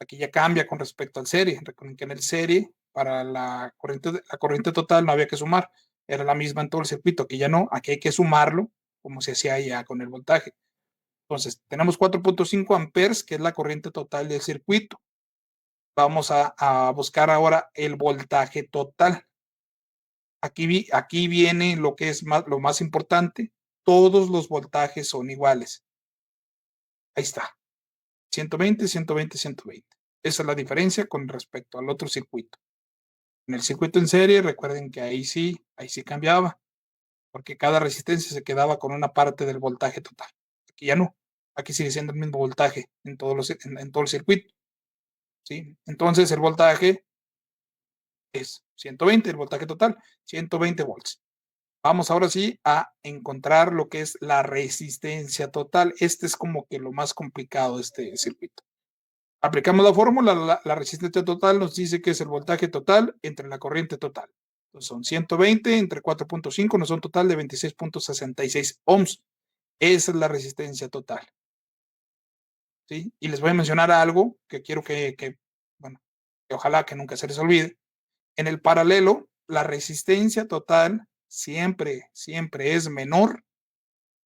Aquí ya cambia con respecto al serie. Recuerden que en el serie, para la corriente total no había que sumar. Era la misma en todo el circuito. Aquí ya no. Aquí hay que sumarlo, como se hacía ya con el voltaje. Entonces, tenemos 4.5 amperes, que es la corriente total del circuito. Vamos a buscar ahora el voltaje total. Aquí viene lo que es lo más importante. Todos los voltajes son iguales. Ahí está. 120, 120, 120. Esa es la diferencia con respecto al otro circuito. En el circuito en serie, recuerden que ahí sí cambiaba, porque cada resistencia se quedaba con una parte del voltaje total. Aquí ya no. Aquí sigue siendo el mismo voltaje en todo el circuito. ¿Sí? Entonces el voltaje es 120, el voltaje total, 120 volts. Vamos ahora sí a encontrar lo que es la resistencia total. Este es como que lo más complicado de este circuito. Aplicamos la fórmula, la resistencia total nos dice que es el voltaje total entre la corriente total. Entonces son 120 entre 4.5, nos da un total de 26.66 ohms. Esa es la resistencia total. ¿Sí? Y les voy a mencionar algo que quiero que ojalá que nunca se les olvide. En el paralelo, la resistencia total siempre es menor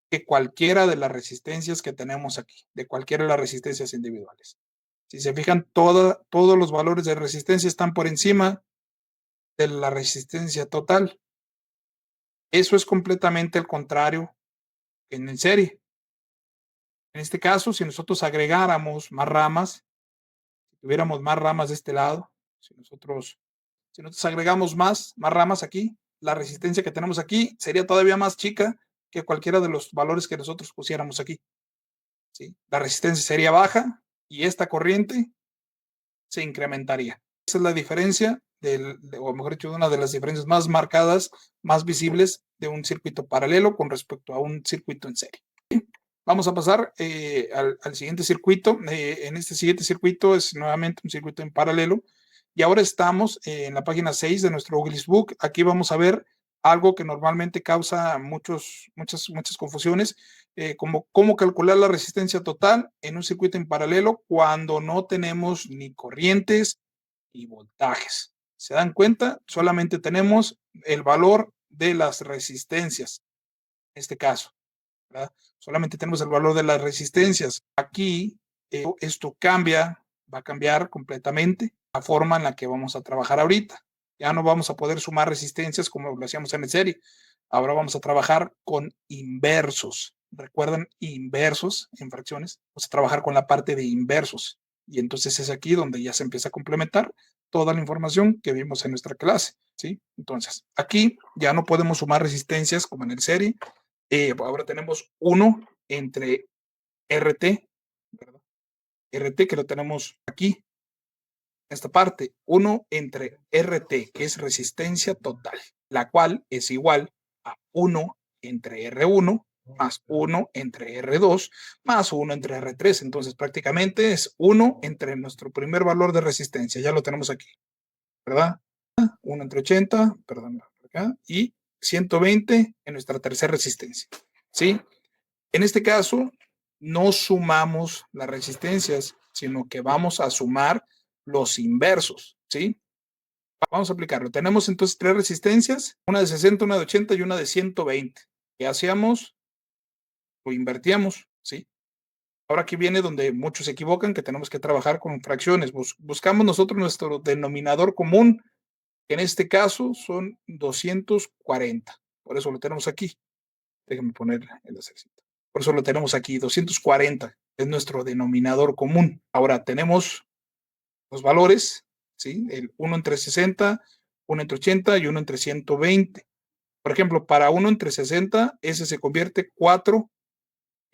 que cualquiera de las resistencias que tenemos aquí, de cualquiera de las resistencias individuales. Si se fijan, todos los valores de resistencia están por encima de la resistencia total. Eso es completamente el contrario que en serie. En este caso, si nosotros agregáramos más ramas, si tuviéramos más ramas de este lado, si nosotros agregamos más ramas aquí, la resistencia que tenemos aquí sería todavía más chica que cualquiera de los valores que nosotros pusiéramos aquí. ¿Sí? La resistencia sería baja y esta corriente se incrementaría. Esa es la diferencia, o mejor dicho, una de las diferencias más marcadas, más visibles de un circuito paralelo con respecto a un circuito en serie. Vamos a pasar al siguiente circuito. En este siguiente circuito es nuevamente un circuito en paralelo. Y ahora estamos en la página 6 de nuestro Google Book. Aquí vamos a ver algo que normalmente causa muchas confusiones, como cómo calcular la resistencia total en un circuito en paralelo cuando no tenemos ni corrientes ni voltajes. ¿Se dan cuenta? Solamente tenemos el valor de las resistencias, en este caso, ¿verdad? Solamente tenemos el valor de las resistencias. Aquí esto va a cambiar completamente la forma en la que vamos a trabajar ahorita. Ya no vamos a poder sumar resistencias como lo hacíamos en el serie. Ahora vamos a trabajar con inversos. ¿Recuerdan inversos en fracciones? Vamos a trabajar con la parte de inversos. Y entonces es aquí donde ya se empieza a complementar toda la información que vimos en nuestra clase. ¿Sí? Entonces, aquí ya no podemos sumar resistencias como en el serie. Ahora tenemos 1 entre RT, ¿verdad? RT que lo tenemos aquí, esta parte, 1 entre RT, que es resistencia total, la cual es igual a 1 entre R1 más 1 entre R2 más 1 entre R3. Entonces prácticamente es 1 entre nuestro primer valor de resistencia. Ya lo tenemos aquí, ¿verdad? 1 entre 80, perdón, acá, y 120 en nuestra tercera resistencia. ¿Sí? En este caso, no sumamos las resistencias, sino que vamos a sumar los inversos. ¿Sí? Vamos a aplicarlo. Tenemos entonces tres resistencias, una de 60, una de 80 y una de 120. ¿Qué hacíamos? Lo invertíamos, ¿sí? Ahora aquí viene donde muchos se equivocan, que tenemos que trabajar con fracciones. Buscamos nosotros nuestro denominador común, que en este caso son 240. Por eso lo tenemos aquí. Déjenme poner el ejercicio. Por eso lo tenemos aquí, 240 es nuestro denominador común. Ahora tenemos los valores, ¿sí? El 1 entre 60, 1 entre 80 y 1 entre 120. Por ejemplo, para 1 entre 60, ese se convierte 4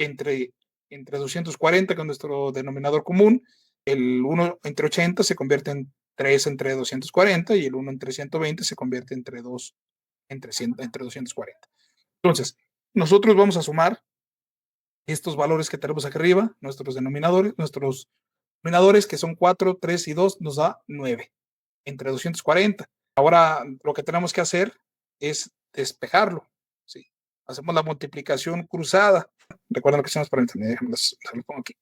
entre 240, que es nuestro denominador común. El 1 entre 80 se convierte en 3 entre 240 y el 1 entre 120 se convierte entre 2 entre 240. Entonces, nosotros vamos a sumar estos valores que tenemos aquí arriba, nuestros denominadores que son 4, 3 y 2, nos da 9 entre 240. Ahora lo que tenemos que hacer es despejarlo. ¿Sí? Hacemos la multiplicación cruzada. Recuerden lo que hacemos para entender. Déjenme lo pongo aquí.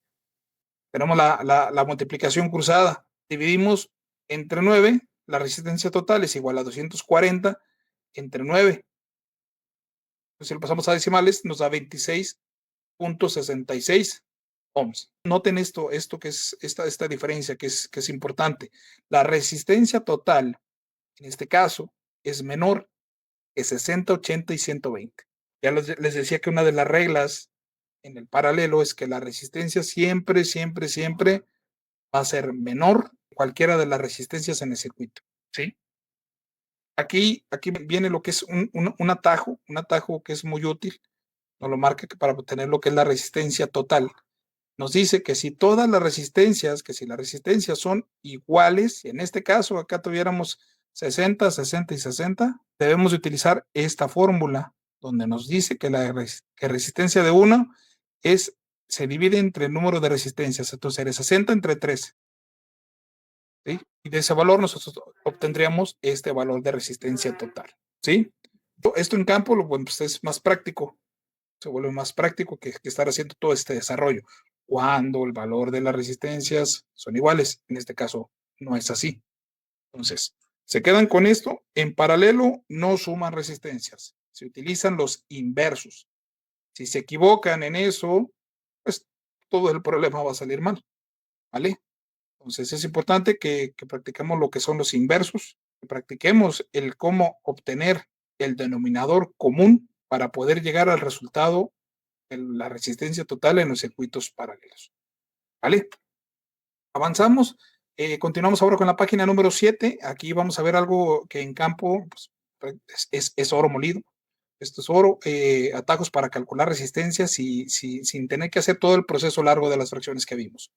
Tenemos la multiplicación cruzada. Dividimos entre 9. La resistencia total es igual a 240 entre 9. Si lo pasamos a decimales, nos da 26.66 ohms. Noten esto que es esta diferencia que es importante. La resistencia total, en este caso, es menor que 60, 80 y 120. Ya les decía que una de las reglas en el paralelo es que la resistencia siempre va a ser menor que cualquiera de las resistencias en el circuito. ¿Sí? Aquí viene lo que es un atajo que es muy útil. Nos lo marca para obtener lo que es la resistencia total. Nos dice que si todas las resistencias, son iguales, y en este caso acá tuviéramos 60, 60 y 60, debemos utilizar esta fórmula donde nos dice que la resistencia de uno se divide entre el número de resistencias, entonces sería 60 entre 3. ¿Sí? Y de ese valor nosotros obtendríamos este valor de resistencia total. ¿Sí? Esto en campo pues es más práctico, se vuelve más práctico que estar haciendo todo este desarrollo cuando el valor de las resistencias son iguales. En este caso no es así. Entonces, se quedan con esto. En paralelo no suman resistencias, se utilizan los inversos. Si se equivocan en eso, pues todo el problema va a salir mal. ¿Vale? Entonces es importante que practiquemos lo que son los inversos, que practiquemos el cómo obtener el denominador común para poder llegar al resultado de la resistencia total en los circuitos paralelos. ¿Vale? Avanzamos. Continuamos ahora con la página número 7. Aquí vamos a ver algo que en campo pues, es oro molido. Esto es oro, atajos para calcular resistencias sin tener que hacer todo el proceso largo de las fracciones que vimos.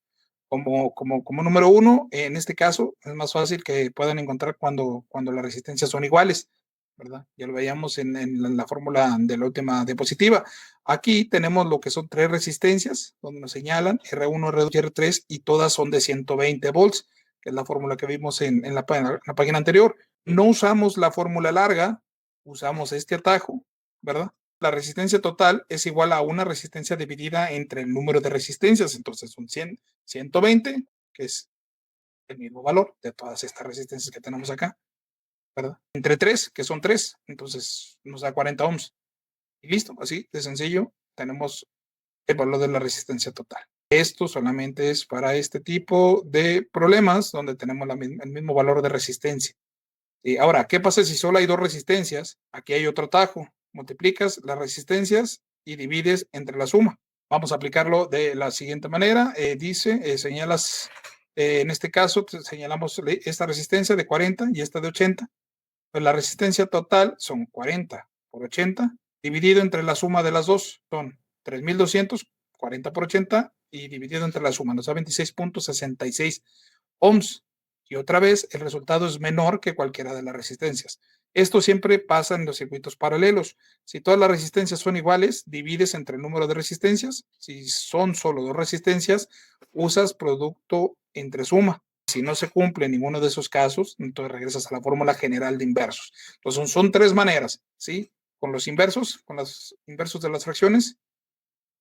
Como número uno, en este caso, es más fácil que puedan encontrar cuando las resistencias son iguales, ¿verdad? Ya lo veíamos en la fórmula de la última diapositiva. Aquí tenemos lo que son tres resistencias, donde nos señalan R1, R2 y R3, y todas son de 120 volts, que es la fórmula que vimos en la página anterior. No usamos la fórmula larga, usamos este atajo, ¿verdad? La resistencia total es igual a una resistencia dividida entre el número de resistencias, entonces son 120, que es el mismo valor de todas estas resistencias que tenemos acá, ¿verdad? Entre 3, que son 3, entonces nos da 40 ohms. Y listo, así de sencillo, tenemos el valor de la resistencia total. Esto solamente es para este tipo de problemas donde tenemos el mismo valor de resistencia. Y ahora, ¿qué pasa si solo hay dos resistencias? Aquí hay otro atajo. Multiplicas las resistencias y divides entre la suma. Vamos a aplicarlo de la siguiente manera. Señalas, en este caso, señalamos esta resistencia de 40 y esta de 80. Pues la resistencia total son 40 por 80, dividido entre la suma de las dos. Son 3.200, 40 por 80, y dividido entre la suma nos da 26.66 ohms. Y otra vez, el resultado es menor que cualquiera de las resistencias. Esto siempre pasa en los circuitos paralelos. Si todas las resistencias son iguales, divides entre el número de resistencias. Si son solo dos resistencias, usas producto entre suma. Si no se cumple ninguno de esos casos, entonces regresas a la fórmula general de inversos. Entonces son tres maneras, ¿sí? Con los inversos de las fracciones,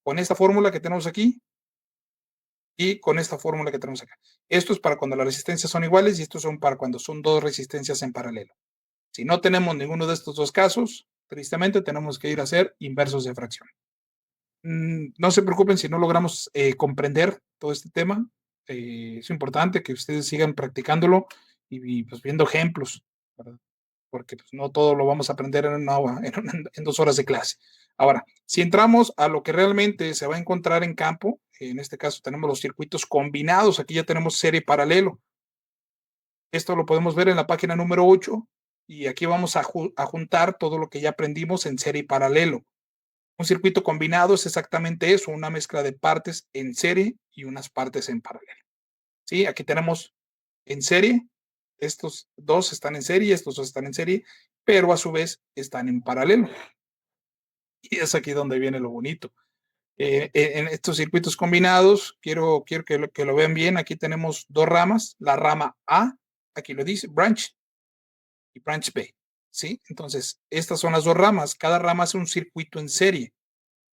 con esta fórmula que tenemos aquí y con esta fórmula que tenemos acá. Esto es para cuando las resistencias son iguales y estos son para cuando son dos resistencias en paralelo. Si no tenemos ninguno de estos dos casos, tristemente tenemos que ir a hacer inversos de fracción. No se preocupen si no logramos comprender todo este tema. Es importante que ustedes sigan practicándolo y pues viendo ejemplos, ¿verdad? Porque pues, no todo lo vamos a aprender en 2 horas de clase. Ahora, si entramos a lo que realmente se va a encontrar en campo, en este caso tenemos los circuitos combinados, aquí ya tenemos serie paralelo. Esto lo podemos ver en la página número 8 y aquí vamos a juntar todo lo que ya aprendimos en serie y paralelo. Un circuito combinado es exactamente eso, una mezcla de partes en serie y unas partes en paralelo. ¿Sí? Aquí tenemos en serie, estos dos están en serie, estos dos están en serie, pero a su vez están en paralelo. Y es aquí donde viene lo bonito. En estos circuitos combinados, quiero que lo vean bien, aquí tenemos dos ramas, la rama A, aquí lo dice, branch, y branch B, ¿sí? Entonces, estas son las dos ramas, cada rama es un circuito en serie,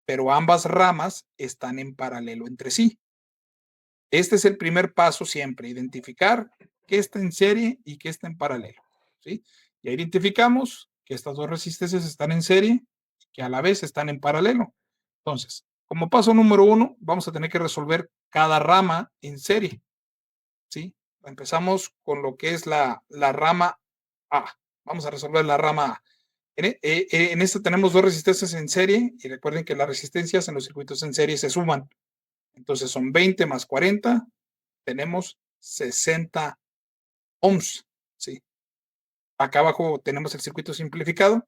pero ambas ramas están en paralelo entre sí. Este es el primer paso siempre, identificar qué está en serie y qué está en paralelo, ¿sí? Ya identificamos que estas dos resistencias están en serie y que a la vez están en paralelo. Entonces, como paso número 1, vamos a tener que resolver cada rama en serie, ¿sí? Empezamos con lo que es la rama A. Vamos a resolver la rama A. En esta tenemos dos resistencias en serie y recuerden que las resistencias en los circuitos en serie se suman. Entonces son 20 más 40, tenemos 60 ohms. ¿Sí? Acá abajo tenemos el circuito simplificado.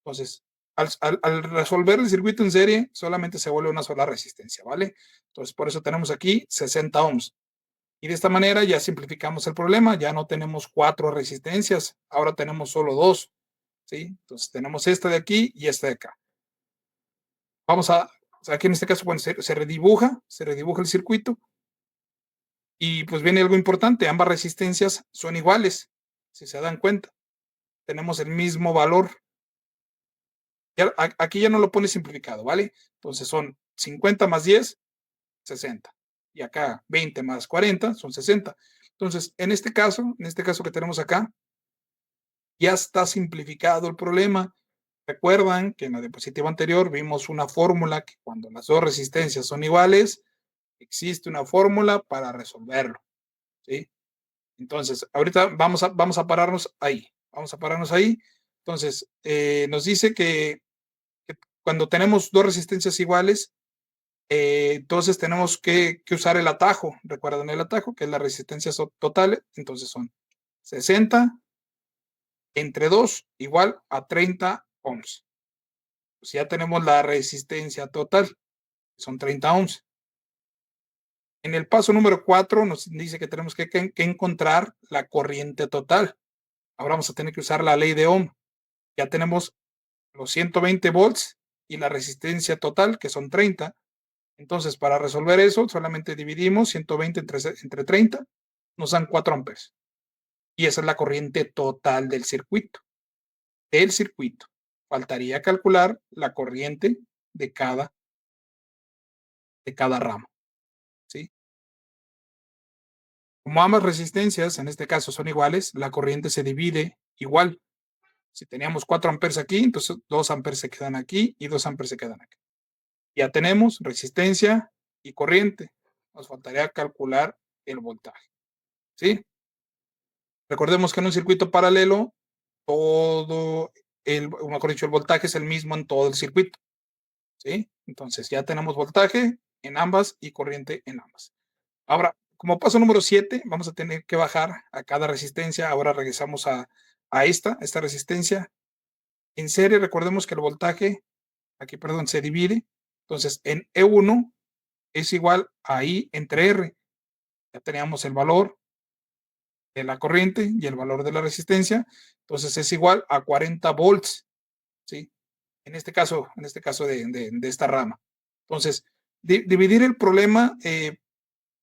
Entonces, al resolver el circuito en serie, solamente se vuelve una sola resistencia, ¿vale? Entonces, por eso tenemos aquí 60 ohms. Y de esta manera ya simplificamos el problema, ya no tenemos 4 resistencias, ahora tenemos solo 2, ¿sí? Entonces tenemos esta de aquí y esta de acá. Vamos a, aquí en este caso, bueno, se redibuja el circuito y pues viene algo importante, ambas resistencias son iguales, si se dan cuenta, tenemos el mismo valor. Ya, aquí ya no lo pone simplificado, ¿vale? Entonces son 50 más 10, 60. Y acá 20 más 40 son 60. Entonces, en este caso que tenemos acá, ya está simplificado el problema. Recuerdan que en la diapositiva anterior vimos una fórmula que cuando las dos resistencias son iguales, existe una fórmula para resolverlo. ¿Sí? Entonces, ahorita vamos a pararnos ahí. Vamos a pararnos ahí. Entonces, nos dice que cuando tenemos dos resistencias iguales, entonces tenemos que usar el atajo. Recuerdan el atajo, que es la resistencia total. Entonces son 60 entre 2 igual a 30 ohms. Pues ya tenemos la resistencia total, son 30 ohms. En el paso número 4 nos dice que tenemos que encontrar la corriente total. Ahora vamos a tener que usar la ley de Ohm. Ya tenemos los 120 volts y la resistencia total, que son 30. Entonces, para resolver eso, solamente dividimos 120 entre 30, nos dan 4 amperes. Y esa es la corriente total del circuito. Faltaría calcular la corriente de cada rama. ¿Sí? Como ambas resistencias, en este caso, son iguales, la corriente se divide igual. Si teníamos 4 amperes aquí, entonces 2 amperes se quedan aquí y 2 amperes se quedan aquí. Ya tenemos resistencia y corriente. Nos faltaría calcular el voltaje. ¿Sí? Recordemos que en un circuito paralelo, mejor dicho, el voltaje es el mismo en todo el circuito. ¿Sí? Entonces ya tenemos voltaje en ambas y corriente en ambas. Ahora, como paso número 7, vamos a tener que bajar a cada resistencia. Ahora regresamos a esta resistencia. En serie, recordemos que el voltaje, aquí, perdón, se divide. Entonces, en E1 es igual a I entre R. Ya teníamos el valor. de la corriente y el valor de la resistencia, entonces es igual a 40 volts, ¿sí? En este caso de esta rama. Entonces, dividir el problema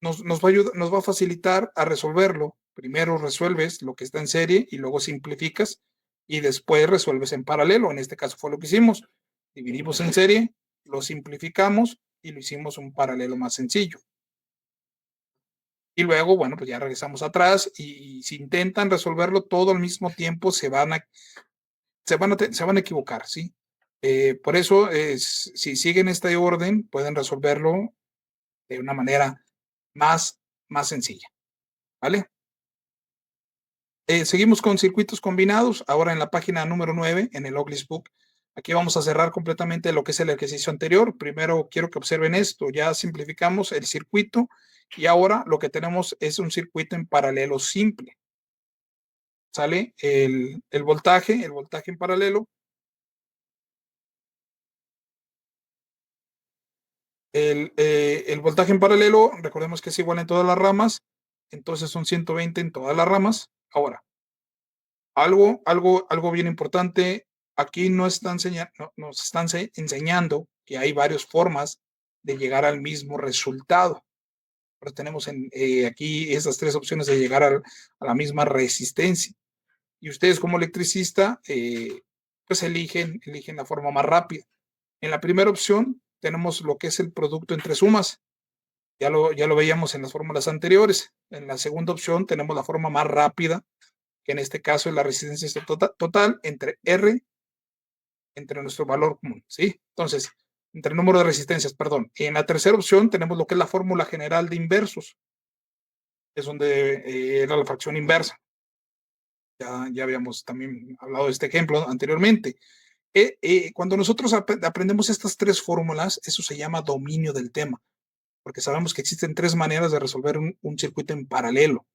nos va a ayudar, nos va a facilitar a resolverlo. Primero resuelves lo que está en serie y luego simplificas y después resuelves en paralelo. En este caso fue lo que hicimos. Dividimos en serie, lo simplificamos y lo hicimos un paralelo más sencillo. Y luego, bueno, pues ya regresamos atrás y si intentan resolverlo todo al mismo tiempo, se van a equivocar, ¿sí? Por eso, si siguen este orden, pueden resolverlo de una manera más, más sencilla, ¿vale? Seguimos con circuitos combinados, ahora en la página número 9, en el Oglis Book. Aquí vamos a cerrar completamente lo que es el ejercicio anterior. Primero quiero que observen esto, ya simplificamos el circuito y ahora lo que tenemos es un circuito en paralelo simple. Sale el voltaje en paralelo. El voltaje en paralelo, recordemos que es igual en todas las ramas, entonces son 120 en todas las ramas. Ahora, algo bien importante, aquí nos están enseñando que hay varias formas de llegar al mismo resultado. Pero tenemos aquí esas tres opciones de llegar a la misma resistencia. Y ustedes como electricista, pues eligen la forma más rápida. En la primera opción tenemos lo que es el producto entre sumas. Ya lo veíamos en las fórmulas anteriores. En la segunda opción tenemos la forma más rápida, que en este caso es la resistencia total entre R, entre nuestro valor común, ¿sí? Entonces, entre el número de resistencias, perdón. En la tercera opción tenemos lo que es la fórmula general de inversos, es donde era la fracción inversa. Ya habíamos también hablado de este ejemplo anteriormente. Cuando nosotros aprendemos estas tres fórmulas, eso se llama dominio del tema, porque sabemos que existen tres maneras de resolver un circuito en paralelo.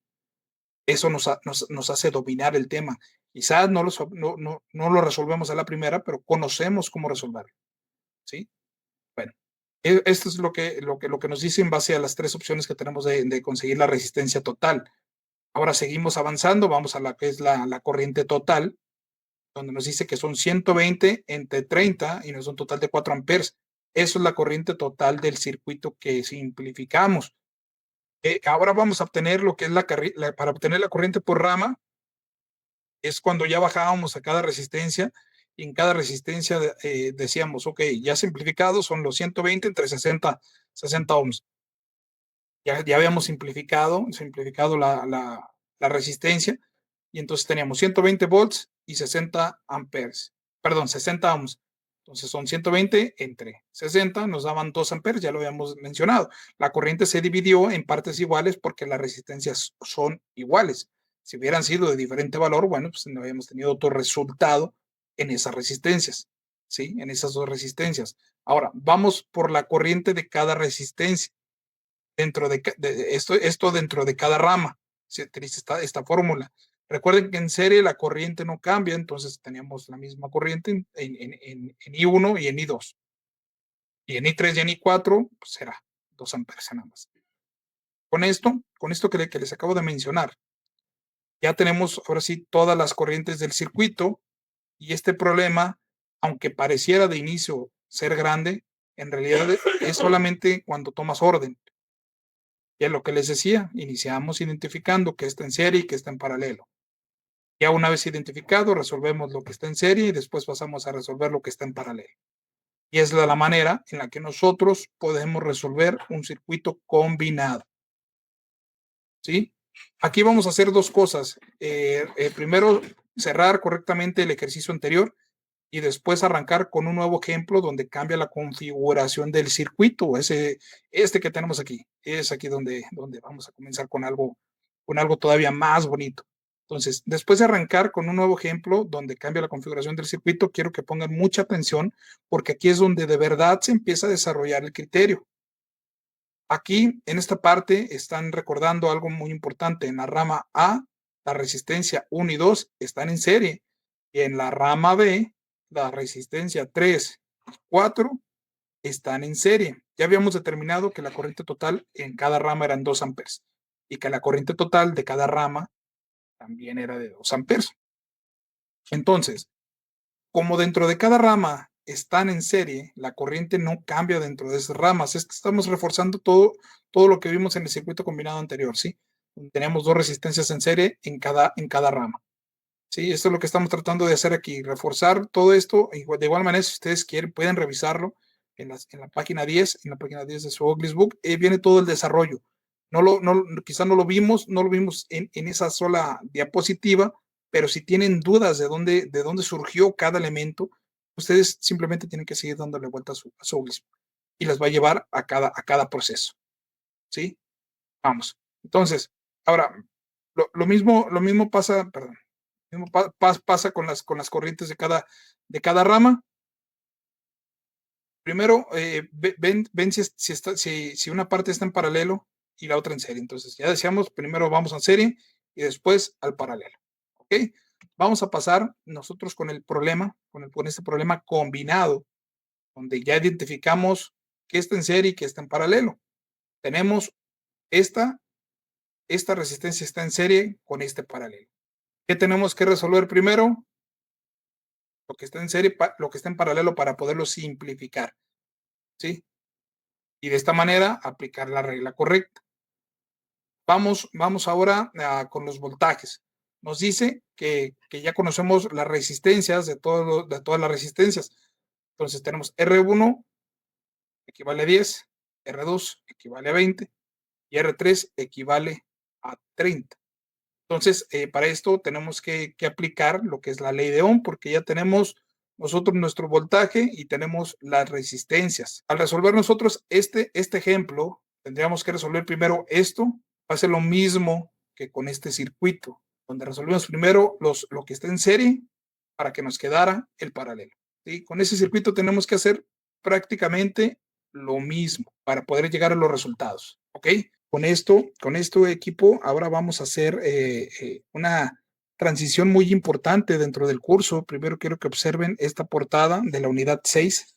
Eso nos hace dominar el tema. Quizás no lo resolvemos a la primera, pero conocemos cómo resolverlo, ¿sí? Bueno, esto es lo que nos dice en base a las tres opciones que tenemos de conseguir la resistencia total. Ahora seguimos avanzando, vamos a la que es la corriente total, donde nos dice que son 120 entre 30 y nos da un total de 4 amperes. Eso es la corriente total del circuito que simplificamos. Ahora vamos a obtener lo que es para obtener la corriente por rama, es cuando ya bajábamos a cada resistencia y en cada resistencia decíamos, ok, ya simplificado son los 120 entre 60 ohms. Ya habíamos simplificado la resistencia y entonces teníamos 120 volts y 60 amperes, perdón, 60 ohms. Entonces son 120 entre 60, nos daban 2 amperes, ya lo habíamos mencionado. La corriente se dividió en partes iguales porque las resistencias son iguales. Si hubieran sido de diferente valor, bueno, pues no habíamos tenido otro resultado en esas resistencias, ¿sí? En esas dos resistencias. Ahora, vamos por la corriente de cada resistencia dentro de esto dentro de cada rama, se utiliza esta fórmula. Recuerden que en serie la corriente no cambia, entonces teníamos la misma corriente en I1 y en I2. Y en I3 y en I4, pues será 2 amperes nada más. Con esto que les acabo de mencionar, ya tenemos ahora sí todas las corrientes del circuito y este problema, aunque pareciera de inicio ser grande, en realidad es solamente cuando tomas orden. Y es lo que les decía, iniciamos identificando que está en serie y que está en paralelo. Ya una vez identificado, resolvemos lo que está en serie y después pasamos a resolver lo que está en paralelo. Y es la manera en la que nosotros podemos resolver un circuito combinado. ¿Sí? Aquí vamos a hacer dos cosas. Primero, cerrar correctamente el ejercicio anterior y después arrancar con un nuevo ejemplo donde cambia la configuración del circuito, este que tenemos aquí. Es aquí donde vamos a comenzar con algo todavía más bonito. Entonces, después de arrancar con un nuevo ejemplo donde cambia la configuración del circuito, quiero que pongan mucha atención porque aquí es donde de verdad se empieza a desarrollar el criterio. Aquí, en esta parte, están recordando algo muy importante. En la rama A, la resistencia 1 y 2 están en serie. Y en la rama B, la resistencia 3 y 4 están en serie. Ya habíamos determinado que la corriente total en cada rama eran 2 amperes y que la corriente total de cada rama también era de 2 amperes. Entonces, como dentro de cada rama están en serie, la corriente no cambia dentro de esas ramas. Es que estamos reforzando todo lo que vimos en el circuito combinado anterior, ¿sí? Tenemos 2 resistencias en serie en cada rama. Sí, esto es lo que estamos tratando de hacer aquí, reforzar todo esto. De igual manera, si ustedes quieren, pueden revisarlo en la página 10, en la página 10 de su Oglis Book, viene todo el desarrollo. Quizá no lo vimos en esa sola diapositiva, pero si tienen dudas de dónde surgió cada elemento, ustedes simplemente tienen que seguir dándole vuelta a su Oglis Book y les va a llevar a cada proceso. ¿Sí? Vamos. Entonces, ahora, lo mismo pasa, perdón, pasa con las corrientes de cada rama. Primero, ven si una parte está en paralelo y la otra en serie. Entonces, ya decíamos, primero vamos a serie y después al paralelo. ¿Ok? Vamos a pasar nosotros con el problema, con este problema combinado, donde ya identificamos qué está en serie y qué está en paralelo. Tenemos esta resistencia está en serie con este paralelo. ¿Qué tenemos que resolver primero? Lo que está en serie, lo que está en paralelo para poderlo simplificar, ¿sí? Y de esta manera aplicar la regla correcta. Vamos ahora con los voltajes. Nos dice que ya conocemos las resistencias de todas las resistencias. Entonces tenemos R1 equivale a 10, R2 equivale a 20 y R3 equivale a 30. Entonces, para esto tenemos que aplicar lo que es la ley de Ohm, porque ya tenemos nosotros nuestro voltaje y tenemos las resistencias. Al resolver nosotros este ejemplo, tendríamos que resolver primero esto. Va a ser lo mismo que con este circuito, donde resolvimos primero lo que está en serie para que nos quedara el paralelo. ¿Sí? Con ese circuito tenemos que hacer prácticamente lo mismo para poder llegar a los resultados. ¿Ok? Con esto equipo, ahora vamos a hacer una transición muy importante dentro del curso. Primero quiero que observen esta portada de la unidad 6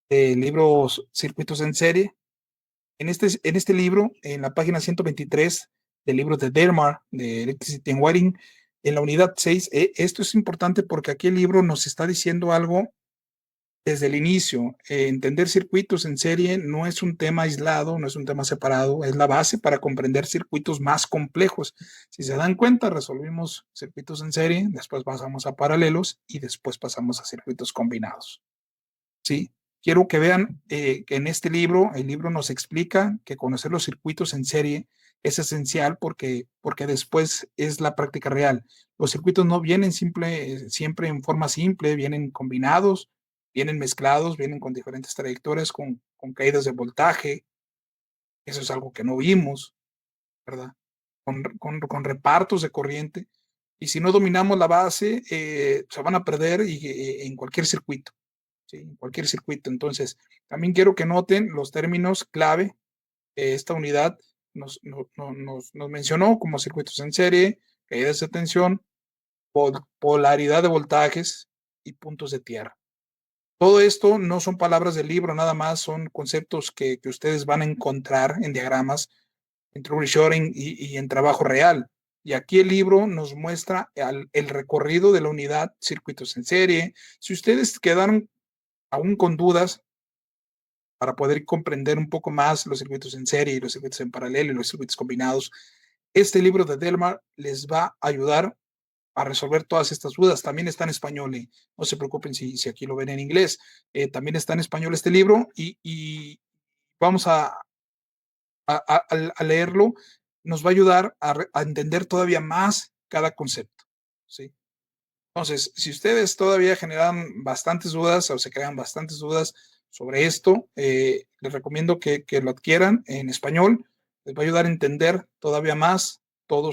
del libro Circuitos en Serie. En este libro, en la página 123 del libro de Dermar, de Electricity and Wiring, en la unidad 6, esto es importante porque aquí el libro nos está diciendo algo desde el inicio. Entender circuitos en serie no es un tema aislado, no es un tema separado, es la base para comprender circuitos más complejos. Si se dan cuenta, resolvimos circuitos en serie, después pasamos a paralelos y después pasamos a circuitos combinados. ¿Sí? Quiero que vean que en este libro, el libro nos explica que conocer los circuitos en serie es esencial porque después es la práctica real. Los circuitos no vienen siempre en forma simple, vienen combinados, vienen mezclados, vienen con diferentes trayectorias, con caídas de voltaje. Eso es algo que no vimos, ¿verdad? Con repartos de corriente. Y si no dominamos la base, se van a perder en cualquier circuito. ¿Sí? En cualquier circuito. Entonces, también quiero que noten los términos clave. Esta unidad nos mencionó como circuitos en serie, caídas de tensión, polaridad de voltajes y puntos de tierra. Todo esto no son palabras del libro, nada más son conceptos que ustedes van a encontrar en diagramas, en troubleshooting y en trabajo real. Y aquí el libro nos muestra el recorrido de la unidad, circuitos en serie. Si ustedes quedaron aún con dudas, para poder comprender un poco más los circuitos en serie y los circuitos en paralelo y los circuitos combinados, este libro de Delmar les va a ayudar a resolver todas estas dudas. También está en español, no se preocupen si aquí lo ven en inglés. También está en español este libro y vamos a leerlo. Nos va a ayudar a entender todavía más cada concepto. ¿Sí? Entonces, si ustedes todavía generan bastantes dudas o se crean bastantes dudas sobre esto, les recomiendo que lo adquieran en español. Les va a ayudar a entender todavía más todo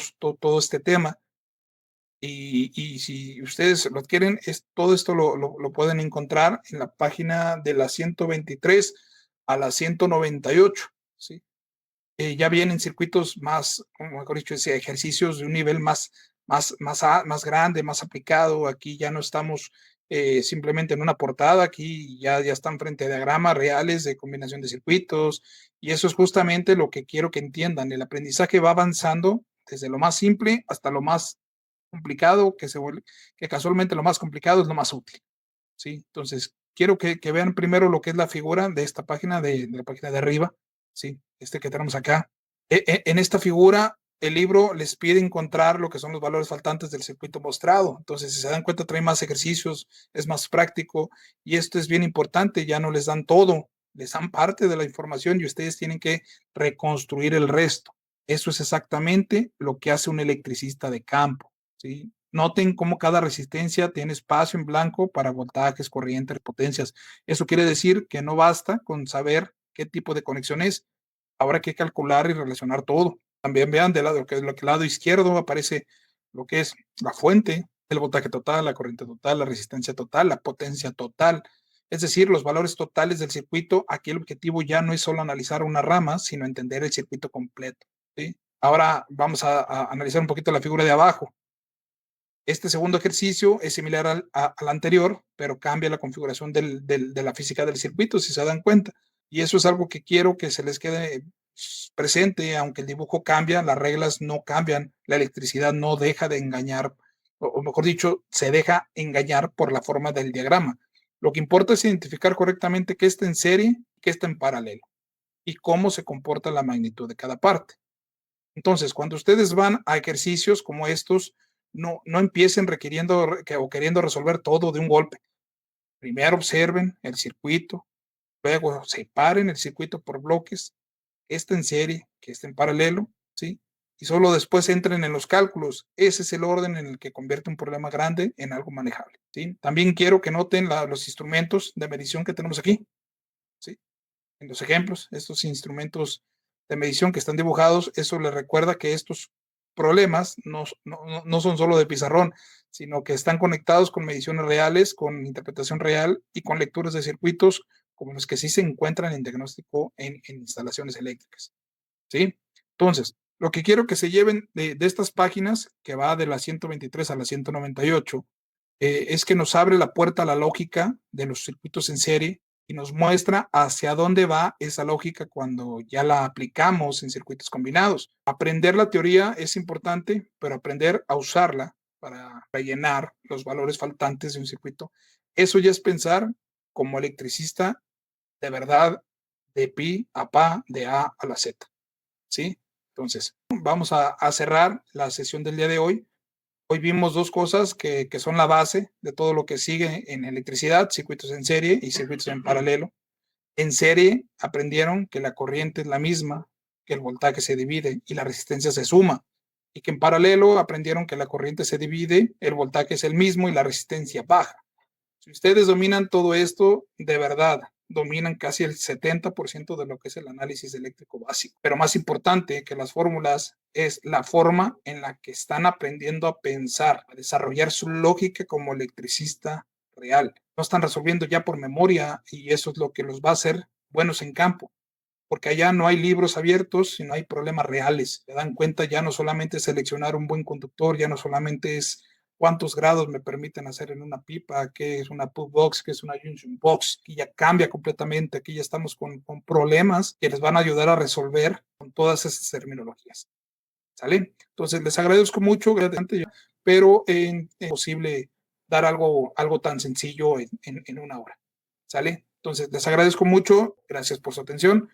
este tema. Y si ustedes lo adquieren, todo esto lo pueden encontrar en la página de la 123 a la 198. ¿Sí? Ya vienen circuitos más, como mejor dicho, ejercicios de un nivel más grande, más aplicado. Aquí ya no estamos simplemente en una portada, aquí ya están frente a diagramas reales de combinación de circuitos, y eso es justamente lo que quiero que entiendan. El aprendizaje va avanzando desde lo más simple hasta lo más complicado, que casualmente lo más complicado es lo más útil, ¿sí? Entonces, quiero que vean primero lo que es la figura de esta página, de la página de arriba, ¿sí? Que tenemos acá. En esta figura, el libro les pide encontrar lo que son los valores faltantes del circuito mostrado. Entonces, si se dan cuenta, trae más ejercicios, es más práctico, y esto es bien importante, ya no les dan todo, les dan parte de la información y ustedes tienen que reconstruir el resto. Eso es exactamente lo que hace un electricista de campo, ¿sí? Noten cómo cada resistencia tiene espacio en blanco para voltajes, corrientes, potencias. Eso quiere decir que no basta con saber qué tipo de conexión es. Ahora hay que calcular y relacionar todo. También vean del lado izquierdo aparece lo que es la fuente, el voltaje total, la corriente total, la resistencia total, la potencia total. Es decir, los valores totales del circuito. Aquí el objetivo ya no es solo analizar una rama, sino entender el circuito completo, ¿sí? Ahora vamos a analizar un poquito la figura de abajo. Este segundo ejercicio es similar al anterior, pero cambia la configuración de la física del circuito, si se dan cuenta. Y eso es algo que quiero que se les quede presente, aunque el dibujo cambia, las reglas no cambian, la electricidad no deja de engañar, o mejor dicho, se deja engañar por la forma del diagrama. Lo que importa es identificar correctamente qué está en serie, qué está en paralelo, y cómo se comporta la magnitud de cada parte. Entonces, cuando ustedes van a ejercicios como estos, no empiecen requiriendo o queriendo resolver todo de un golpe. Primero observen el circuito, luego separen el circuito por bloques, que esté en serie, que esté en paralelo, ¿sí? Y solo después entren en los cálculos. Ese es el orden en el que convierte un problema grande en algo manejable, ¿sí? También quiero que noten los instrumentos de medición que tenemos aquí, ¿sí? En los ejemplos, estos instrumentos de medición que están dibujados, eso les recuerda que estos problemas no son solo de pizarrón, sino que están conectados con mediciones reales, con interpretación real y con lecturas de circuitos como los que sí se encuentran en diagnóstico en instalaciones eléctricas, ¿sí? Entonces, lo que quiero que se lleven de estas páginas, que va de la 123 a la 198, es que nos abre la puerta a la lógica de los circuitos en serie y nos muestra hacia dónde va esa lógica cuando ya la aplicamos en circuitos combinados. Aprender la teoría es importante, pero aprender a usarla para rellenar los valores faltantes de un circuito, eso ya es pensar como electricista de verdad, de pi a pa, de A a la Z, ¿sí? Entonces, vamos a cerrar la sesión del día de hoy. Hoy vimos dos cosas que son la base de todo lo que sigue en electricidad, circuitos en serie y circuitos en paralelo. En serie aprendieron que la corriente es la misma, que el voltaje se divide y la resistencia se suma. Y que en paralelo aprendieron que la corriente se divide, el voltaje es el mismo y la resistencia baja. Si ustedes dominan todo esto, de verdad, dominan casi el 70% de lo que es el análisis eléctrico básico. Pero más importante que las fórmulas es la forma en la que están aprendiendo a pensar, a desarrollar su lógica como electricista real. No están resolviendo ya por memoria y eso es lo que los va a hacer buenos en campo, porque allá no hay libros abiertos, sino hay problemas reales. Se dan cuenta, ya no solamente seleccionar un buen conductor, ya no solamente es cuántos grados me permiten hacer en una pipa, qué es una put box, qué es una junction box, que ya cambia completamente. Aquí ya estamos con problemas que les van a ayudar a resolver con todas esas terminologías. ¿Sale? Entonces, les agradezco mucho, pero es posible dar algo tan sencillo en una hora. ¿Sale? Entonces, les agradezco mucho. Gracias por su atención.